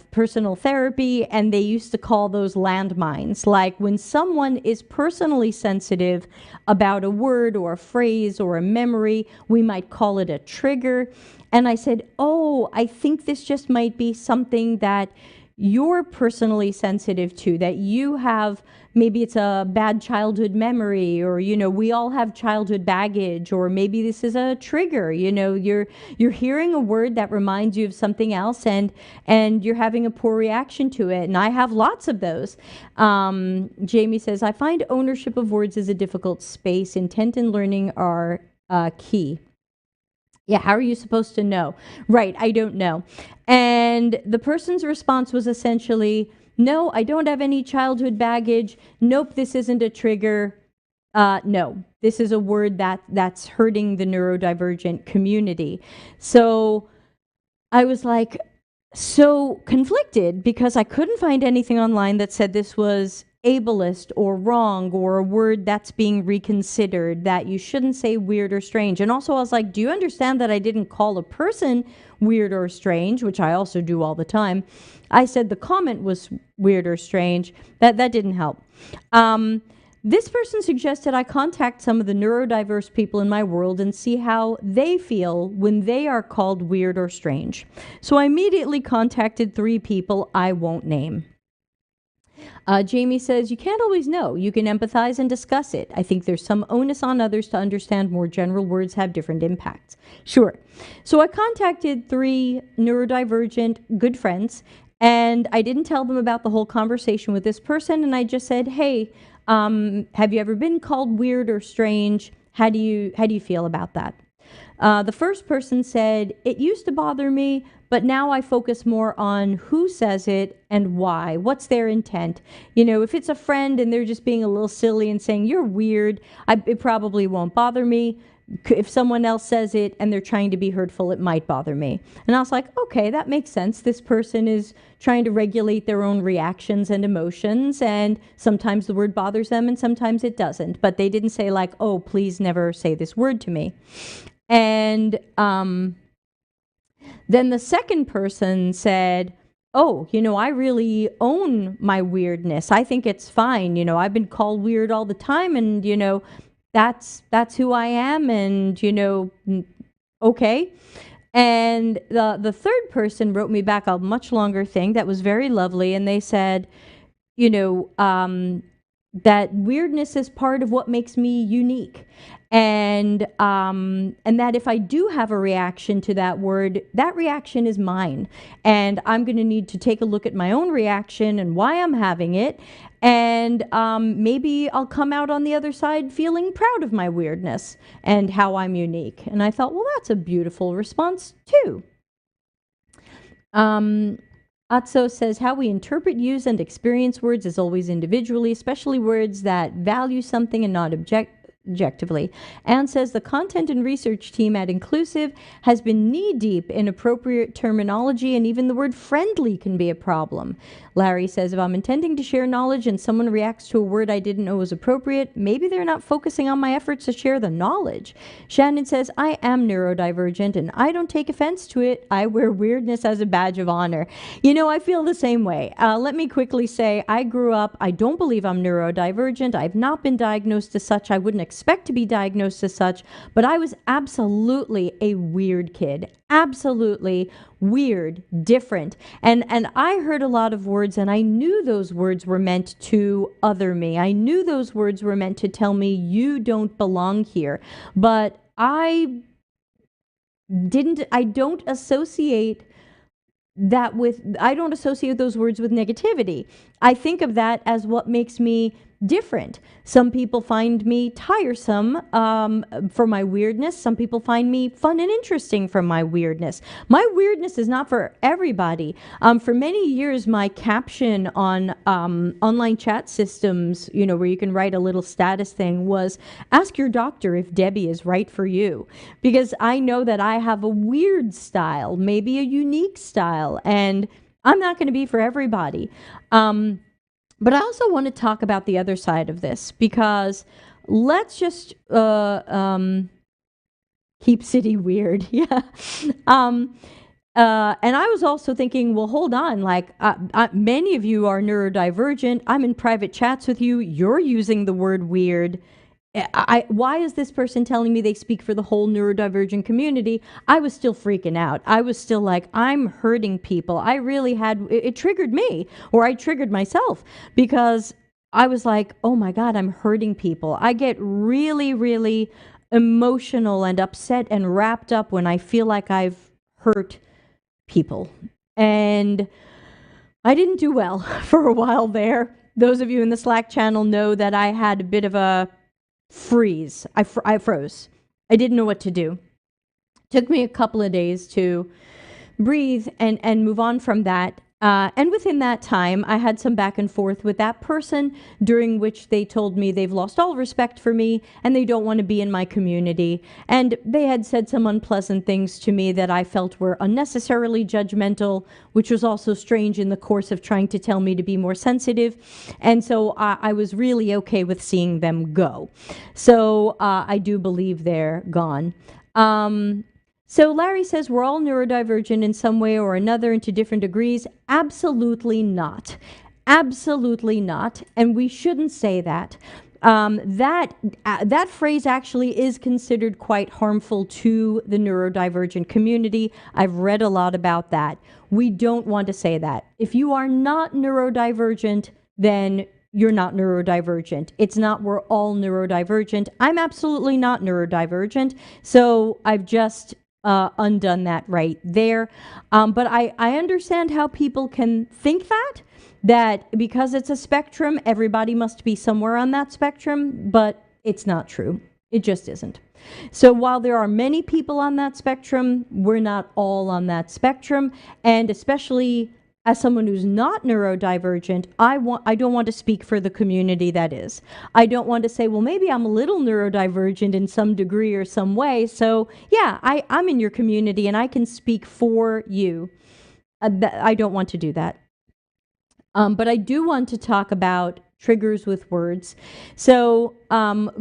[SPEAKER 1] personal therapy, and they used to call those landmines. Like, when someone is personally sensitive about a word or a phrase or a memory, we might call it a trigger. And I said, oh, I think this just might be something that you're personally sensitive to, that you have, maybe it's a bad childhood memory, or, we all have childhood baggage, or maybe this is a trigger, you're hearing a word that reminds you of something else, and you're having a poor reaction to it. And I have lots of those. Jamie says, I find ownership of words is a difficult space. Intent and learning are key. Yeah, how are you supposed to know? Right, I don't know. And the person's response was essentially, No, I don't have any childhood baggage. Nope, this isn't a trigger. No, this is a word that's hurting the neurodivergent community. So I was like so conflicted because I couldn't find anything online that said this was ableist or wrong or a word that's being reconsidered, that you shouldn't say weird or strange. And also I was like, do you understand that I didn't call a person weird or strange, which I also do all the time. I said the comment was weird or strange. That didn't help. This person suggested I contact some of the neurodiverse people in my world and see how they feel when they are called weird or strange. So I immediately contacted 3 people I won't name. Jamie says, you can't always know. You can empathize and discuss it. I think there's some onus on others to understand more general words have different impacts. Sure. So I contacted 3 neurodivergent good friends, and I didn't tell them about the whole conversation with this person, and I just said, hey, have you ever been called weird or strange? How do you feel about that? The first person said, it used to bother me, but now I focus more on who says it and why. What's their intent? You know, if it's a friend and they're just being a little silly and saying, you're weird, it probably won't bother me. If someone else says it and they're trying to be hurtful, it might bother me. And I was like, okay, that makes sense. This person is trying to regulate their own reactions and emotions, and sometimes the word bothers them and sometimes it doesn't. But they didn't say like, oh, please never say this word to me. And then the second person said, oh, you know, I really own my weirdness. I think it's fine. You know, I've been called weird all the time, and, you know, that's who I am, and, you know, okay. And the third person wrote me back a much longer thing that was very lovely, and they said, you know, that weirdness is part of what makes me unique. And that if I do have a reaction to that word, that reaction is mine. And I'm going to need to take a look at my own reaction and why I'm having it. And maybe I'll come out on the other side feeling proud of my weirdness and how I'm unique. And I thought, well, that's a beautiful response too. Atso says, how we interpret, use, and experience words is always individually, especially words that value something and not objectively. Anne says, the content and research team at Inclusive has been knee-deep in appropriate terminology, and even the word friendly can be a problem. Larry says, if I'm intending to share knowledge and someone reacts to a word I didn't know was appropriate, maybe they're not focusing on my efforts to share the knowledge. Shannon says, I am neurodivergent and I don't take offense to it. I wear weirdness as a badge of honor. You know, I feel the same way. Let me quickly say, I grew up, I don't believe I'm neurodivergent. I've not been diagnosed as such. I wouldn't expect to be diagnosed as such, but I was absolutely a weird kid. Absolutely weird, different. And I heard a lot of words, and I knew those words were meant to other me. I knew those words were meant to tell me you don't belong here. But I don't associate those words with negativity. I think of that as what makes me different. Some people find me tiresome for my weirdness. Some people find me fun and interesting for my weirdness. My weirdness is not for everybody. For many years, my caption on online chat systems, you know, where you can write a little status thing, was, ask your doctor if Debbie is right for you. Because I know that I have a weird style, maybe a unique style, and I'm not going to be for everybody. But I also want to talk about the other side of this, because let's just keep city weird. Yeah. And I was also thinking, well, hold on, like many of you are neurodivergent. I'm in private chats with you. You're using the word weird. Why is this person telling me they speak for the whole neurodivergent community? I was still freaking out. I was still like, I'm hurting people. I really it triggered me, or I triggered myself, because I was like, oh my God, I'm hurting people. I get really, really emotional and upset and wrapped up when I feel like I've hurt people. And I didn't do well for a while there. Those of you in the Slack channel know that I had a bit of a freeze. I froze. I didn't know what to do. Took me a couple of days to breathe and move on from that. And within that time, I had some back and forth with that person, during which they told me they've lost all respect for me and they don't want to be in my community. And they had said some unpleasant things to me that I felt were unnecessarily judgmental, which was also strange in the course of trying to tell me to be more sensitive. And so I was really okay with seeing them go. So I do believe they're gone. So Larry says we're all neurodivergent in some way or another and to different degrees. Absolutely not. Absolutely not. And we shouldn't say that. That phrase actually is considered quite harmful to the neurodivergent community. I've read a lot about that. We don't want to say that. If you are not neurodivergent, then you're not neurodivergent. It's not we're all neurodivergent. I'm absolutely not neurodivergent. So I've just undone that right there. But I understand how people can think that because it's a spectrum, everybody must be somewhere on that spectrum, but it's not true. It just isn't. So while there are many people on that spectrum, we're not all on that spectrum. And especially as someone who's not neurodivergent, I don't want to speak for the community that is. I don't want to say, well, maybe I'm a little neurodivergent in some degree or some way. So yeah, I'm in your community and I can speak for you. I don't want to do that. But I do want to talk about triggers with words. So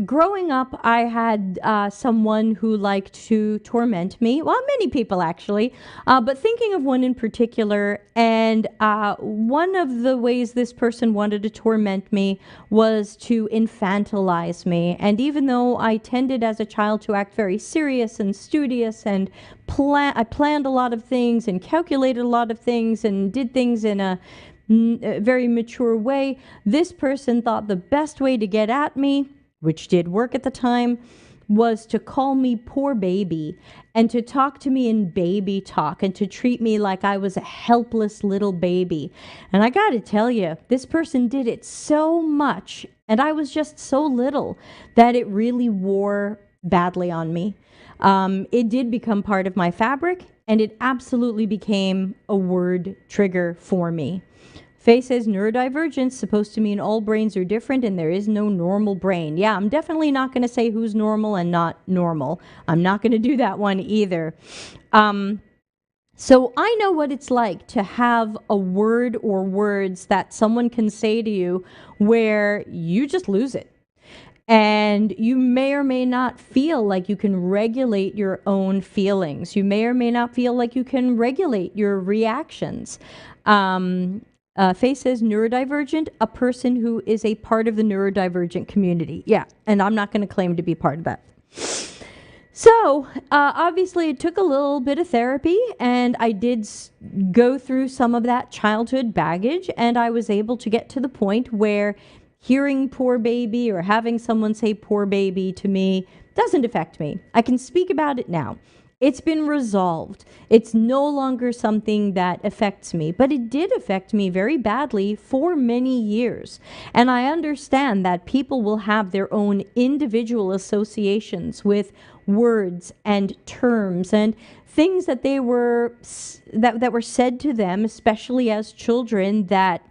[SPEAKER 1] growing up, I had someone who liked to torment me. Well, many people actually, but thinking of one in particular. And one of the ways this person wanted to torment me was to infantilize me. And even though I tended as a child to act very serious and studious and I planned a lot of things and calculated a lot of things and did things in a very mature way, this person thought the best way to get at me, which did work at the time, was to call me poor baby and to talk to me in baby talk and to treat me like I was a helpless little baby. And I got to tell you, this person did it so much and I was just so little that it really wore badly on me. It did become part of my fabric and it absolutely became a word trigger for me. Faye says neurodivergence supposed to mean all brains are different and there is no normal brain. Yeah, I'm definitely not going to say who's normal and not normal. I'm not going to do that one either. So I know what it's like to have a word or words that someone can say to you where you just lose it. And you may or may not feel like you can regulate your own feelings. You may or may not feel like you can regulate your reactions. Faye says neurodivergent, a person who is a part of the neurodivergent community. Yeah, and I'm not going to claim to be part of that. So obviously it took a little bit of therapy and I did go through some of that childhood baggage and I was able to get to the point where hearing poor baby or having someone say poor baby to me doesn't affect me. I can speak about it now. It's been resolved. It's no longer something that affects me, but it did affect me very badly for many years. And I understand that people will have their own individual associations with words and terms and things that they were that were said to them, especially as children, that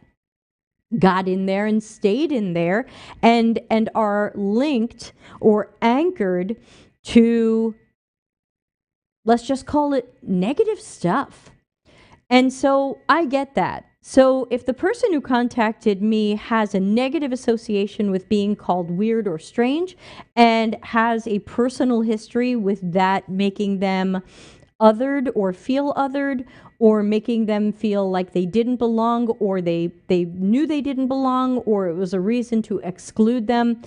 [SPEAKER 1] got in there and stayed in there and are linked or anchored to, let's just call it, negative stuff. And so I get that. So if the person who contacted me has a negative association with being called weird or strange and has a personal history with that making them othered or feel othered or making them feel like they didn't belong or they knew they didn't belong or it was a reason to exclude them,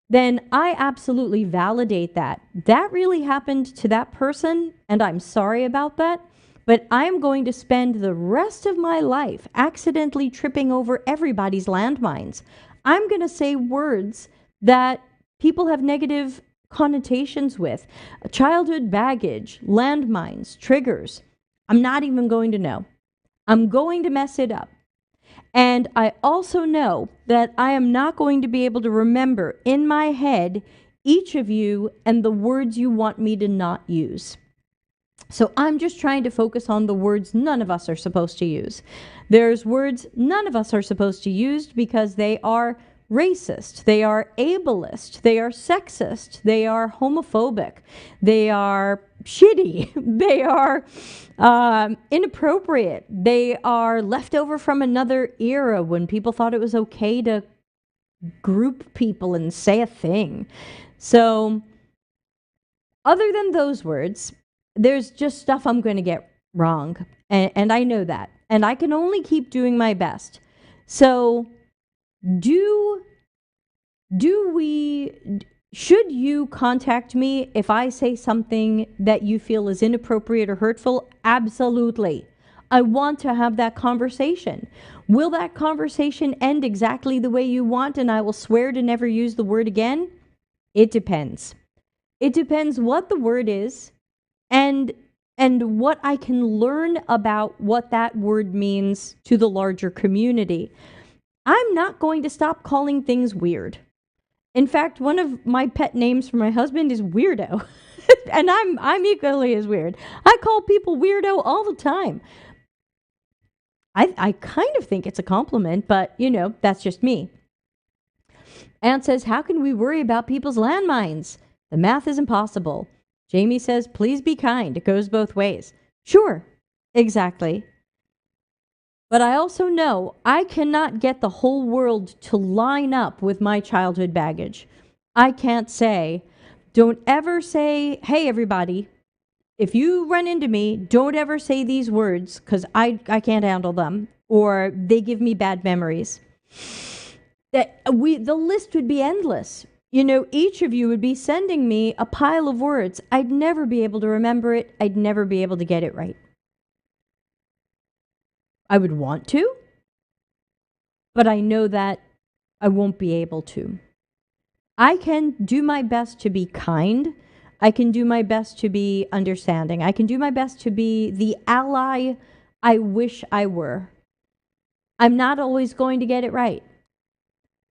[SPEAKER 1] then I absolutely validate that. That really happened to that person, and I'm sorry about that, but I'm going to spend the rest of my life accidentally tripping over everybody's landmines. I'm going to say words that people have negative connotations with. Childhood baggage, landmines, triggers. I'm not even going to know. I'm going to mess it up. And I also know that I am not going to be able to remember in my head each of you and the words you want me to not use. So I'm just trying to focus on the words none of us are supposed to use. There's words none of us are supposed to use because they are racist, they are ableist, they are sexist, they are homophobic, they are shitty, they are inappropriate, they are left over from another era when people thought it was okay to group people and say a thing. So, other than those words, there's just stuff I'm going to get wrong. And I know that. And I can only keep doing my best. So, should you contact me if I say something that you feel is inappropriate or hurtful? Absolutely. I want to have that conversation. Will that conversation end exactly the way you want and I will swear to never use the word again? It depends. It depends what the word is and what I can learn about what that word means to the larger community. I'm not going to stop calling things weird. In fact, one of my pet names for my husband is Weirdo. And I'm equally as weird. I call people weirdo all the time. I kind of think it's a compliment, but that's just me. Anne says, how can we worry about people's landmines? The math is impossible. Jamie says, please be kind. It goes both ways. Sure, exactly. But I also know I cannot get the whole world to line up with my childhood baggage. I can't say, don't ever say, hey, everybody, if you run into me, don't ever say these words because I can't handle them or they give me bad memories. The list would be endless. Each of you would be sending me a pile of words. I'd never be able to remember it. I'd never be able to get it right. I would want to, but I know that I won't be able to. I can do my best to be kind. I can do my best to be understanding. I can do my best to be the ally I wish I were. I'm not always going to get it right.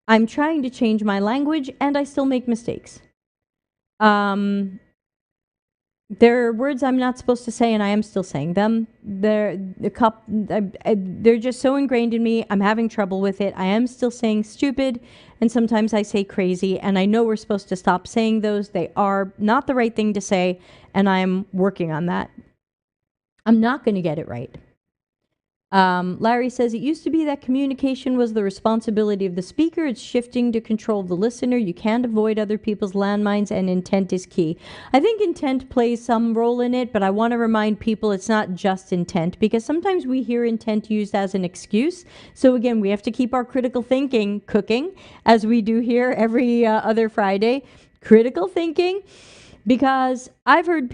[SPEAKER 1] I'm trying to change my language and I still make mistakes. There are words I'm not supposed to say and I am still saying them. They're just so ingrained in me. I'm having trouble with it. I am still saying stupid and sometimes I say crazy and I know we're supposed to stop saying those. They are not the right thing to say and I'm working on that. I'm not going to get it right. Larry says, it used to be that communication was the responsibility of the speaker. It's shifting to control the listener. You can't avoid other people's landmines and intent is key. I think intent plays some role in it, but I want to remind people it's not just intent because sometimes we hear intent used as an excuse. So again, we have to keep our critical thinking cooking as we do here every other Friday. Critical thinking. Because I've heard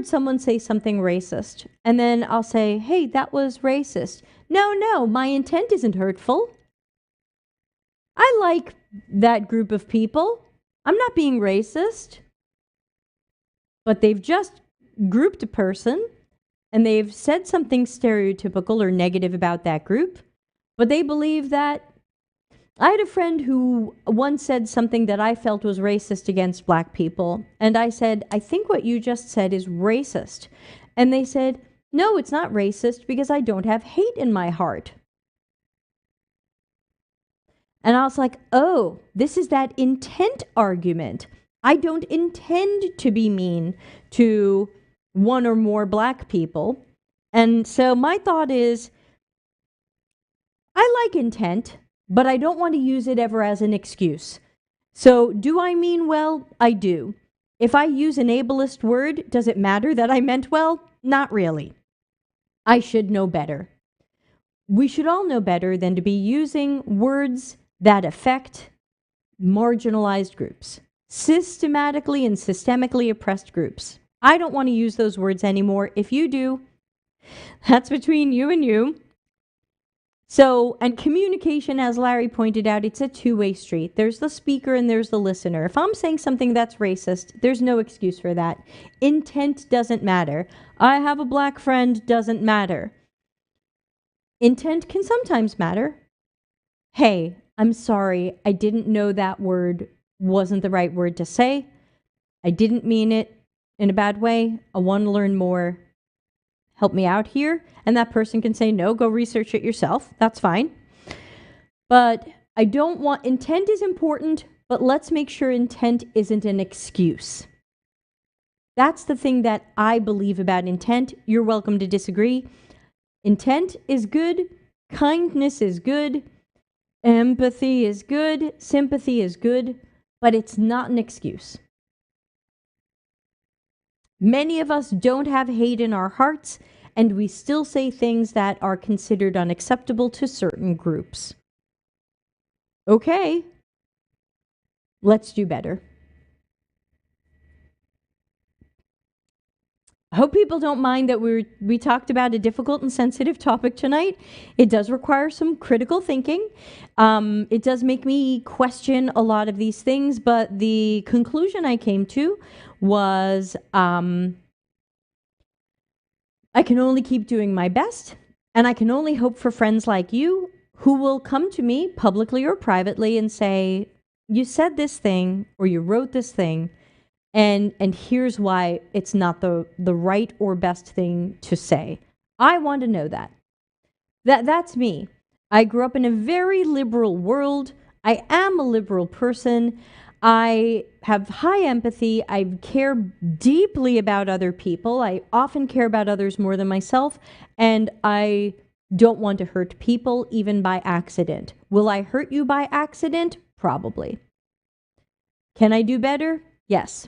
[SPEAKER 1] someone say something racist, and then I'll say, hey, that was racist. No, my intent isn't hurtful. I like that group of people. I'm not being racist. But they've just grouped a person, and they've said something stereotypical or negative about that group, but they believe that. I had a friend who once said something that I felt was racist against black people. And I said, I think what you just said is racist. And they said, no, it's not racist because I don't have hate in my heart. And I was like, oh, this is that intent argument. I don't intend to be mean to one or more black people. And so my thought is, I like intent, but I don't want to use it ever as an excuse. So do I mean well? I do. If I use an ableist word, does it matter that I meant well? Not really. I should know better. We should all know better than to be using words that affect marginalized groups, systematically and systemically oppressed groups. I don't want to use those words anymore. If you do, that's between you and you. So, and communication, as Larry pointed out, it's a two-way street. There's the speaker and there's the listener. If I'm saying something that's racist, there's no excuse for that. Intent doesn't matter. I have a black friend doesn't matter. Intent can sometimes matter. Hey, I'm sorry, I didn't know that word wasn't the right word to say. I didn't mean it. in a bad way. I want to learn more. Help me out here. And that person can say, no, go research it yourself. That's fine. But I don't want, intent is important, but let's make sure intent isn't an excuse. That's the thing that I believe about intent. You're welcome to disagree. Intent is good. Kindness is good. Empathy is good. Sympathy is good. But it's not an excuse. Many of us don't have hate in our hearts, and we still say things that are considered unacceptable to certain groups. Okay, let's do better. I hope people don't mind that we talked about a difficult and sensitive topic tonight. It does require some critical thinking. It does make me question a lot of these things, but the conclusion I came to was I can only keep doing my best, and I can only hope for friends like you who will come to me publicly or privately and say, you said this thing or you wrote this thing, and here's why it's not the right or best thing to say. I want to know that. That's me. I grew up in a very liberal world. I am a liberal person. I have high empathy. I care deeply about other people. I often care about others more than myself, and I don't want to hurt people, even by accident. Will I hurt you by accident? Probably. Can I do better? Yes.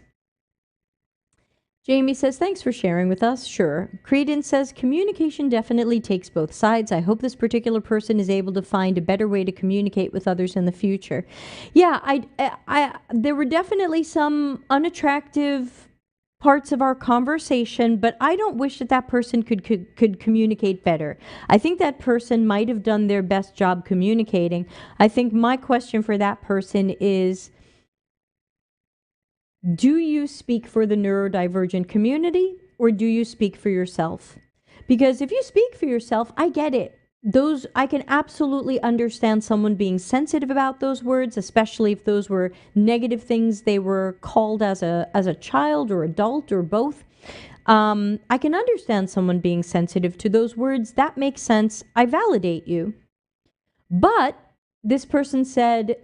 [SPEAKER 1] Jamie says, thanks for sharing with us. Sure. Credence says, communication definitely takes both sides. I hope this particular person is able to find a better way to communicate with others in the future. Yeah, there were definitely some unattractive parts of our conversation, but I don't wish that person could communicate better. I think that person might have done their best job communicating. I think my question for that person is, do you speak for the neurodivergent community, or do you speak for yourself? Because if you speak for yourself, I get it. I can absolutely understand someone being sensitive about those words, especially if those were negative things they were called as a child or adult or both. I can understand someone being sensitive to those words. That makes sense. I validate you. But this person said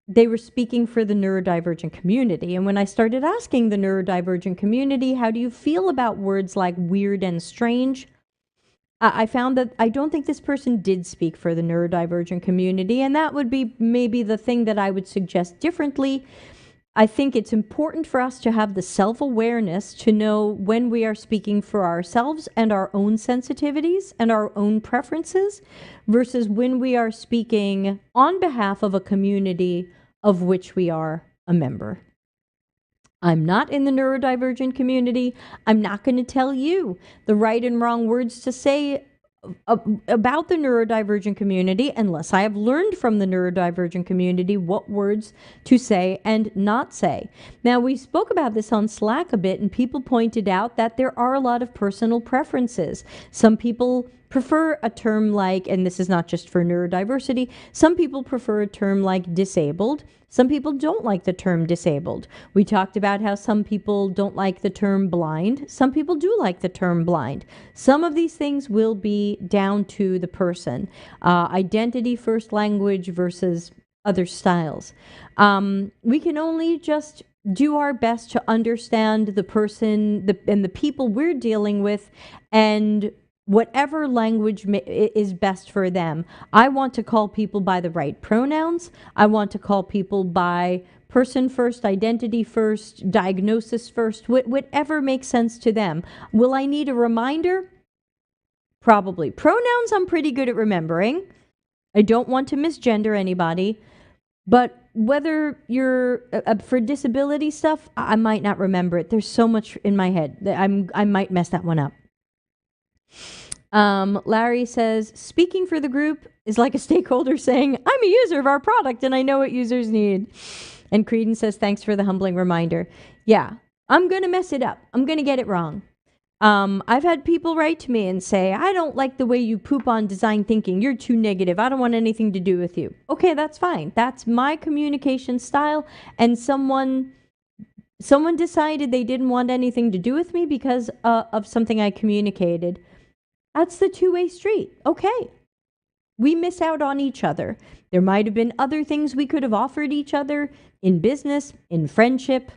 [SPEAKER 1] they were speaking for the neurodivergent community. And when I started asking the neurodivergent community, how do you feel about words like weird and strange? I found that I don't think this person did speak for the neurodivergent community, and that would be maybe the thing that I would suggest differently. I think it's important for us to have the self-awareness to know when we are speaking for ourselves and our own sensitivities and our own preferences versus when we are speaking on behalf of a community of which we are a member. I'm not in the neurodivergent community. I'm not going to tell you the right and wrong words to say about the neurodivergent community unless I have learned from the neurodivergent community what words to say and not say. Now, we spoke about this on Slack a bit, and people pointed out that there are a lot of personal preferences. Some people prefer a term like, and this is not just for neurodiversity, some people prefer a term like disabled. Some people don't like the term disabled. We talked about how some people don't like the term blind. Some people do like the term blind. Some of these things will be down to the person. Identity first language versus other styles. We can only just do our best to understand the person and the people we're dealing with, and whatever language is best for them. I want to call people by the right pronouns. I want to call people by person first, identity first, diagnosis first, whatever makes sense to them. Will I need a reminder? Probably. Pronouns I'm pretty good at remembering. I don't want to misgender anybody. But whether you're for disability stuff, I might not remember it. There's so much in my head that I might mess that one up. Larry says, speaking for the group is like a stakeholder saying, I'm a user of our product and I know what users need. And Credence says, thanks for the humbling reminder. Yeah, I'm going to mess it up. I'm going to get it wrong. I've had people write to me and say, I don't like the way you poop on design thinking. You're too negative. I don't want anything to do with you. Okay, that's fine. That's my communication style. And someone Someone decided they didn't want anything to do with me because of something I communicated. That's the two-way street. Okay. We miss out on each other. There might have been other things we could have offered each other in business, in friendship,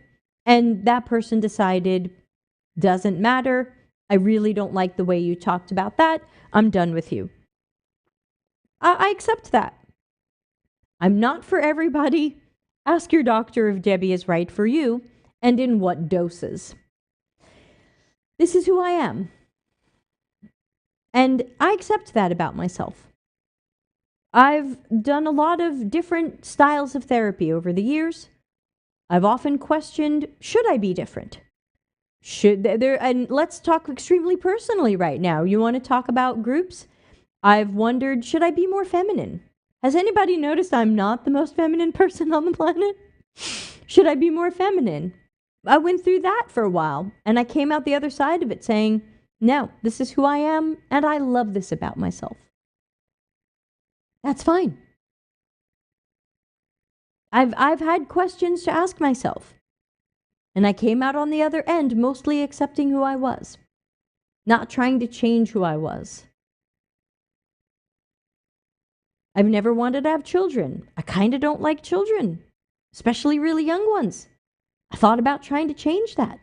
[SPEAKER 1] and that person decided, doesn't matter. I really don't like the way you talked about that. I'm done with you. I accept that. I'm not for everybody. Ask your doctor if Debbie is right for you and in what doses. This is who I am. And I accept that about myself. I've done a lot of different styles of therapy over the years. I've often questioned, should I be different? And let's talk extremely personally right now. You want to talk about groups? I've wondered, should I be more feminine? Has anybody noticed I'm not the most feminine person on the planet? Should I be more feminine? I went through that for a while, and I came out the other side of it saying, no, this is who I am, and I love this about myself. That's fine. I've had questions to ask myself, and I came out on the other end mostly accepting who I was, not trying to change who I was. I've never wanted to have children. I kind of don't like children, especially really young ones. I thought about trying to change that.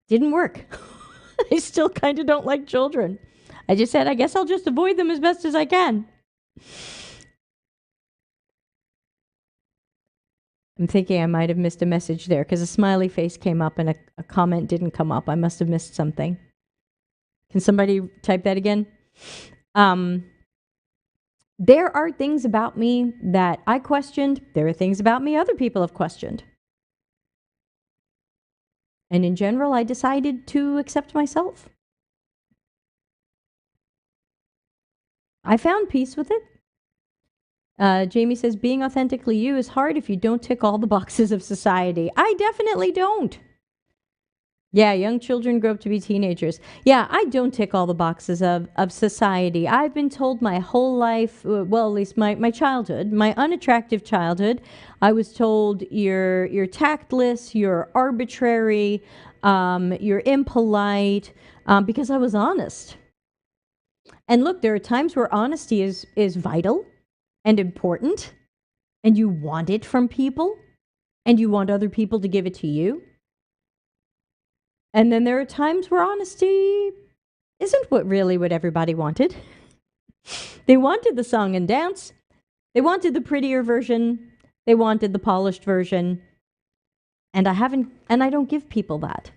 [SPEAKER 1] Didn't work. I still kind of don't like children. I just said, I guess I'll just avoid them as best as I can. I'm thinking I might have missed a message there because a smiley face came up and a comment didn't come up. I must have missed something. Can somebody type that again? There are things about me that I questioned. There are things about me other people have questioned. And in general, I decided to accept myself. I found peace with it. Jamie says, being authentically you is hard if you don't tick all the boxes of society. I definitely don't. Yeah, young children grow up to be teenagers. Yeah, I don't tick all the boxes of society. I've been told my whole life, well, at least my childhood, my unattractive childhood, I was told you're tactless, you're arbitrary, you're impolite, because I was honest. And look, there are times where honesty is vital and important, and you want it from people, and you want other people to give it to you. And then there are times where honesty isn't what everybody wanted. They wanted the song and dance. They wanted the prettier version. They wanted the polished version. And I don't give people that.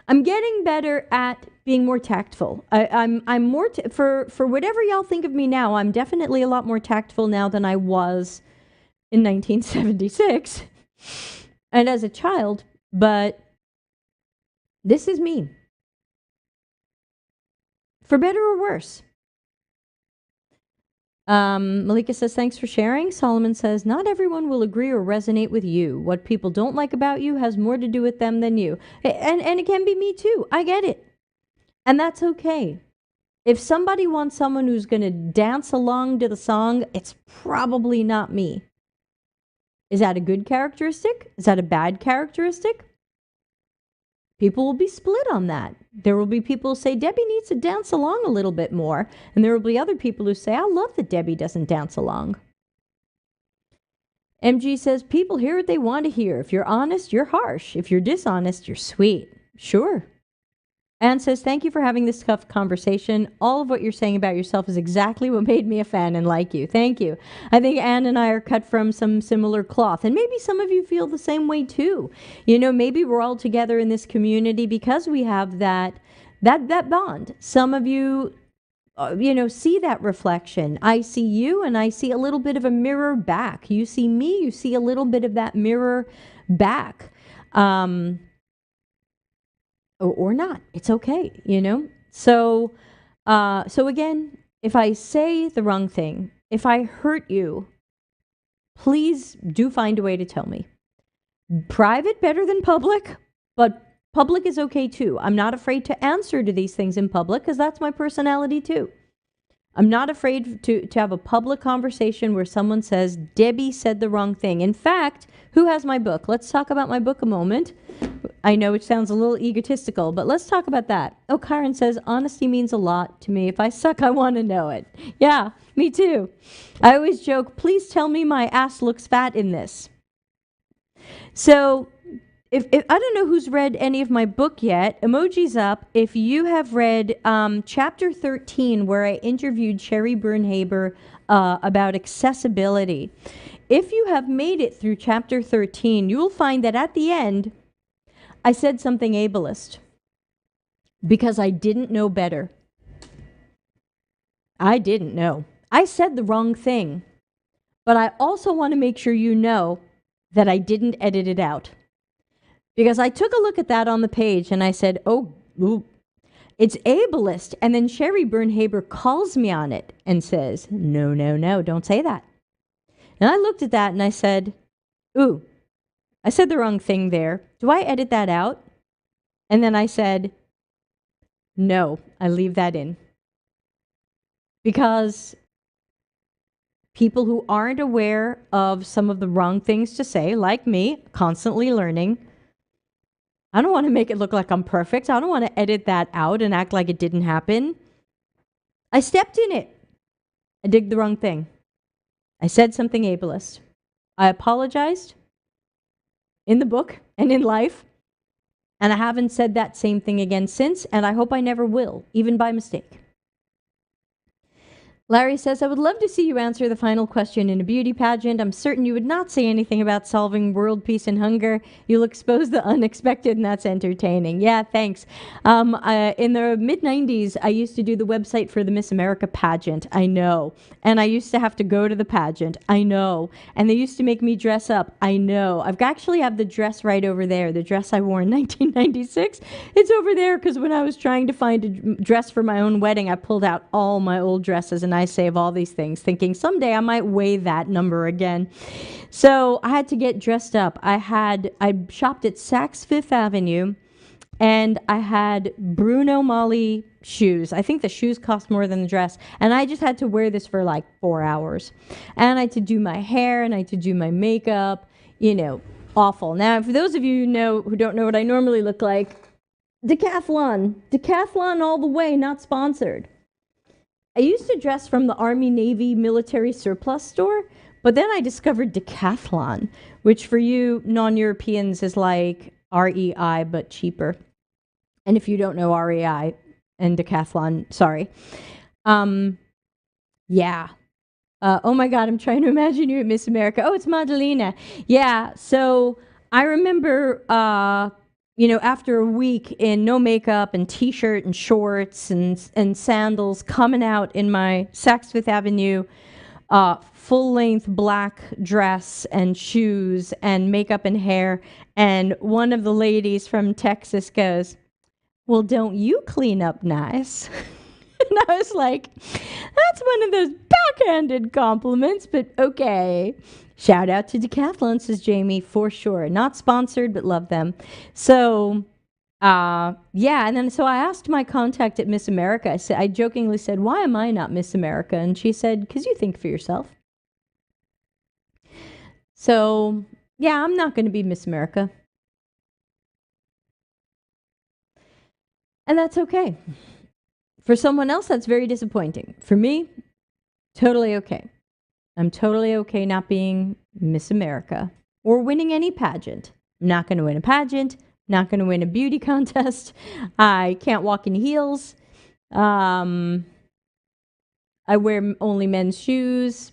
[SPEAKER 1] I'm getting better at being more tactful. I'm more, for whatever y'all think of me now, I'm definitely a lot more tactful now than I was in 1976 and as a child, but this is me. For better or worse. Malika says, thanks for sharing. Solomon says, not everyone will agree or resonate with you. What people don't like about you has more to do with them than you. And it can be me too. I get it. And that's okay. If somebody wants someone who's going to dance along to the song, it's probably not me. Is that a good characteristic? Is that a bad characteristic? People will be split on that. There will be people who say, Debbie needs to dance along a little bit more. And there will be other people who say, I love that Debbie doesn't dance along. MG says, people hear what they want to hear. If you're honest, you're harsh. If you're dishonest, you're sweet. Sure. Anne says, thank you for having this tough conversation. All of what you're saying about yourself is exactly what made me a fan and like you. Thank you. I think Anne and I are cut from some similar cloth. And maybe some of you feel the same way too. You know, maybe we're all together in this community because we have that bond. Some of you, see that reflection. I see you and I see a little bit of a mirror back. You see me, you see a little bit of that mirror back. Or not. It's okay, So again, if I say the wrong thing, if I hurt you, please do find a way to tell me. Private better than public, but public is okay too. I'm not afraid to answer to these things in public because that's my personality too. I'm not afraid to have a public conversation where someone says, Debbie said the wrong thing. In fact, who has my book? Let's talk about my book a moment. I know it sounds a little egotistical, but let's talk about that. Oh, Karen says, honesty means a lot to me. If I suck, I want to know it. Yeah, me too. I always joke, please tell me my ass looks fat in this. So if I don't know who's read any of my book yet, emojis up. If you have read chapter 13, where I interviewed Sherry Bernhaber about accessibility. If you have made it through chapter 13, you will find that at the end, I said something ableist because I didn't know better. I didn't know. I said the wrong thing, but I also want to make sure you know that I didn't edit it out. Because I took a look at that on the page and I said, oh, ooh, it's ableist. And then Sherry Bernhaber calls me on it and says, no, no, no, don't say that. And I looked at that and I said, ooh, I said the wrong thing there. Do I edit that out? And then I said, no, I leave that in. Because people who aren't aware of some of the wrong things to say, like me, constantly learning, I don't want to make it look like I'm perfect. I don't want to edit that out and act like it didn't happen. I stepped in it. I did the wrong thing. I said something ableist. I apologized in the book and in life, and I haven't said that same thing again since, and I hope I never will, even by mistake. Larry says, I would love to see you answer the final question in a beauty pageant. I'm certain you would not say anything about solving world peace and hunger. You'll expose the unexpected, and that's entertaining. Yeah, thanks. In the mid-90s, I used to do the website for the Miss America pageant. I know. And I used to have to go to the pageant. I know. And they used to make me dress up. I know. I've actually have the dress right over there, the dress I wore in 1996. It's over there because when I was trying to find a dress for my own wedding, I pulled out all my old dresses and I save all these things, thinking someday I might weigh that number again. So I had to get dressed up. I shopped at Saks Fifth Avenue, and I had Bruno Magli shoes. I think the shoes cost more than the dress, and I just had to wear this for like 4 hours. And I had to do my hair, and I had to do my makeup, awful. Now, for those of you who don't know what I normally look like, Decathlon all the way, not sponsored. I used to dress from the Army, Navy, military surplus store, but then I discovered Decathlon, which for you non-Europeans is like REI, but cheaper. And if you don't know REI and Decathlon, sorry. Yeah. Oh my God, I'm trying to imagine you at Miss America. Oh, it's Madalena. Yeah, so I remember after a week in no makeup and t-shirt and shorts and sandals, coming out in my Saks Fifth Avenue full-length black dress and shoes and makeup and hair, and one of the ladies from Texas goes, well, don't you clean up nice? And I was like, that's one of those backhanded compliments, but okay. Shout out to Decathlon, says Jamie, for sure. Not sponsored, but love them. So, and then so I asked my contact at Miss America. I jokingly said, why am I not Miss America? And she said, because you think for yourself. So, yeah, I'm not going to be Miss America. And that's okay. For someone else, that's very disappointing. For me, totally okay. I'm totally okay not being Miss America or winning any pageant. I'm not going to win a pageant, not going to win a beauty contest. I can't walk in heels. I wear only men's shoes.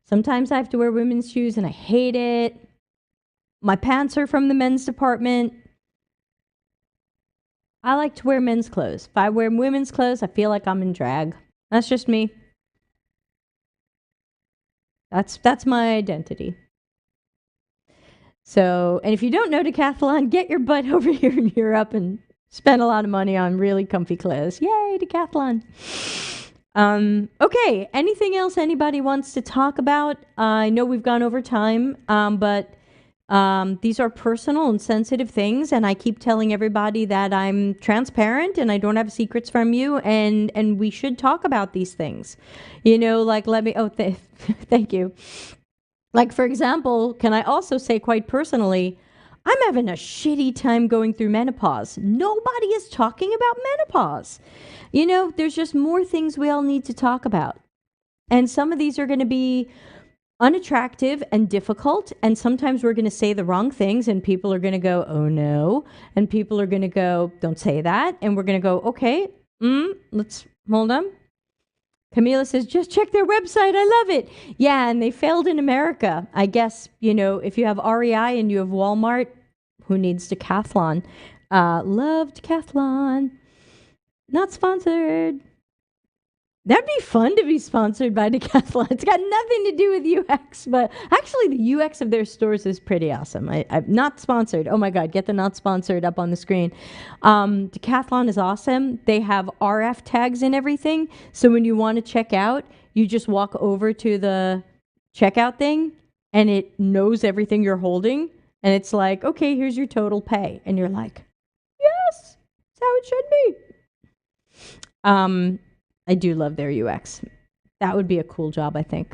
[SPEAKER 1] Sometimes I have to wear women's shoes and I hate it. My pants are from the men's department. I like to wear men's clothes. If I wear women's clothes, I feel like I'm in drag. That's just me. That's my identity. So, and if you don't know Decathlon, get your butt over here in Europe and spend a lot of money on really comfy clothes. Yay, Decathlon. Okay, anything else anybody wants to talk about? I know we've gone over time, but These are personal and sensitive things, and I keep telling everybody that I'm transparent and I don't have secrets from you, and we should talk about these things. Like let me. Oh, thank you. Like for example, can I also say quite personally, I'm having a shitty time going through menopause. Nobody is talking about menopause. There's just more things we all need to talk about, and some of these are going to be unattractive and difficult, and sometimes we're going to say the wrong things and people are going to go, oh no, and people are going to go, don't say that, and we're going to go, okay, let's hold on. Camila says, just check their website, I love it. Yeah, and they failed in America. I guess, if you have REI and you have Walmart, who needs Decathlon? Love Decathlon. Not sponsored. That'd be fun to be sponsored by Decathlon. It's got nothing to do with UX, but actually the UX of their stores is pretty awesome. I'm not sponsored. Oh my God, get the not sponsored up on the screen. Decathlon is awesome. They have RF tags and everything. So when you want to check out, you just walk over to the checkout thing and it knows everything you're holding. And it's like, okay, here's your total pay. And you're like, yes, that's how it should be. I do love their UX. That would be a cool job, I think.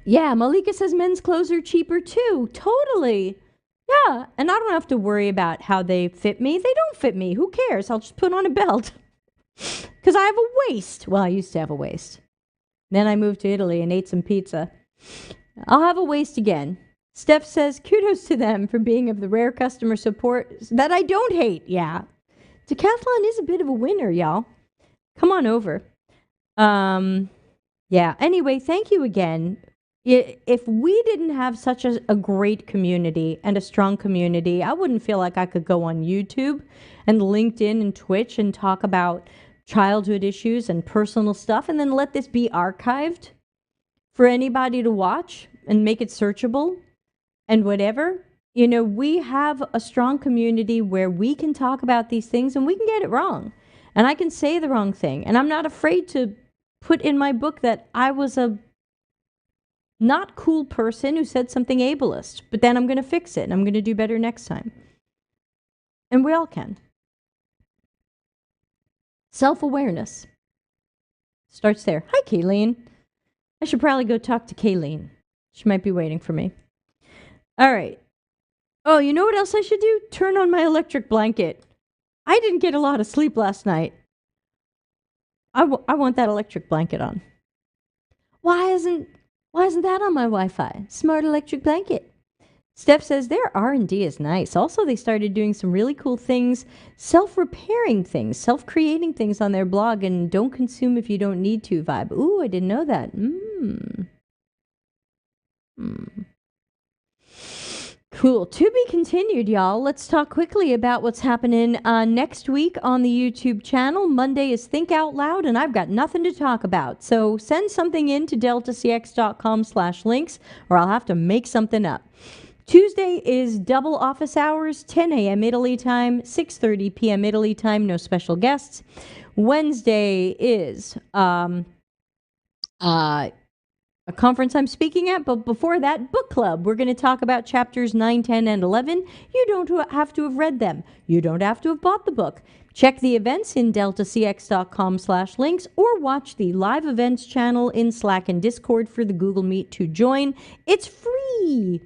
[SPEAKER 1] Yeah, Malika says men's clothes are cheaper too. Totally. Yeah, and I don't have to worry about how they fit me. They don't fit me. Who cares? I'll just put on a belt. Because I have a waist. Well, I used to have a waist. Then I moved to Italy and ate some pizza. I'll have a waist again. Steph says, kudos to them for being of the rare customer support that I don't hate. Yeah. Decathlon is a bit of a winner, y'all. Come on over. Yeah. Anyway, thank you again. If we didn't have such a great community and a strong community, I wouldn't feel like I could go on YouTube and LinkedIn and Twitch and talk about childhood issues and personal stuff and then let this be archived for anybody to watch and make it searchable and whatever. We have a strong community where we can talk about these things and we can get it wrong. And I can say the wrong thing. And I'm not afraid to put in my book that I was a not cool person who said something ableist. But then I'm going to fix it and I'm going to do better next time. And we all can. Self-awareness starts there. Hi, Kayleen. I should probably go talk to Kayleen. She might be waiting for me. All right. Oh, you know what else I should do? Turn on my electric blanket. I didn't get a lot of sleep last night. I want that electric blanket on. Why isn't that on my Wi-Fi? Smart electric blanket. Steph says their R&D is nice. Also, they started doing some really cool things, self-repairing things, self-creating things on their blog, and don't consume if you don't need to vibe. Ooh, I didn't know that. Cool. To be continued, y'all. Let's talk quickly about what's happening next week on the YouTube channel. Monday is Think Out Loud, and I've got nothing to talk about. So send something in to deltacx.com/links, or I'll have to make something up. Tuesday is double office hours, 10 a.m. Italy time, 6:30 p.m. Italy time, no special guests. Wednesday is a conference I'm speaking at, but before that, book club. We're going to talk about chapters 9, 10, and 11. You don't have to have read them. You don't have to have bought the book. Check the events in deltacx.com/links or watch the live events channel in Slack and Discord for the Google Meet to join. It's free.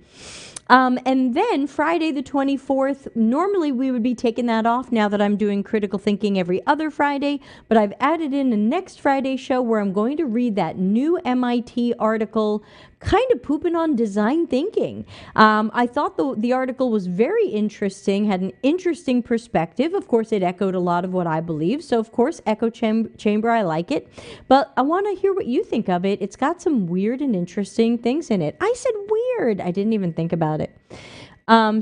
[SPEAKER 1] And then Friday the 24th, normally we would be taking that off now that I'm doing critical thinking every other Friday, but I've added in a next Friday show where I'm going to read that new MIT article, kind of pooping on design thinking. I thought the article was very interesting, had an interesting perspective. Of course, it echoed a lot of what I believe. So, of course, echo chamber, I like it. But I want to hear what you think of it. It's got some weird and interesting things in it. I said weird. I didn't even think about it.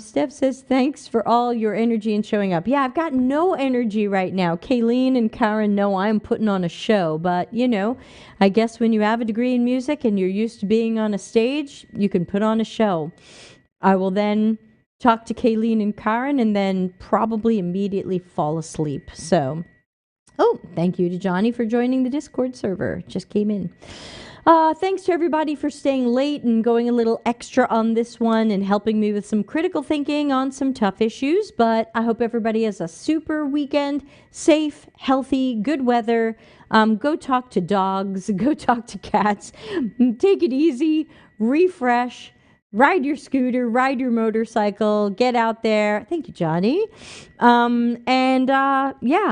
[SPEAKER 1] Steph says, thanks for all your energy and showing up. Yeah, I've got no energy right now. Kayleen and Karen know I'm putting on a show, but I guess when you have a degree in music and you're used to being on a stage, you can put on a show. I will then talk to Kayleen and Karen and then probably immediately fall asleep. So, thank you to Johnny for joining the Discord server. Just came in. Thanks to everybody for staying late and going a little extra on this one and helping me with some critical thinking on some tough issues. But I hope everybody has a super weekend, safe, healthy, good weather. Go talk to dogs, go talk to cats, take it easy, refresh. Ride your scooter, ride your motorcycle, get out there. Thank you, Johnny. Yeah,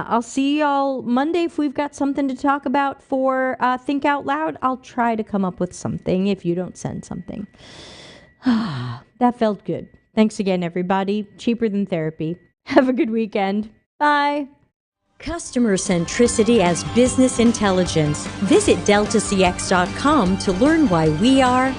[SPEAKER 1] I'll see y'all Monday if we've got something to talk about for Think Out Loud. I'll try to come up with something if you don't send something. That felt good. Thanks again, everybody. Cheaper than therapy. Have a good weekend. Bye. Customer centricity as business intelligence. Visit deltacx.com to learn why we are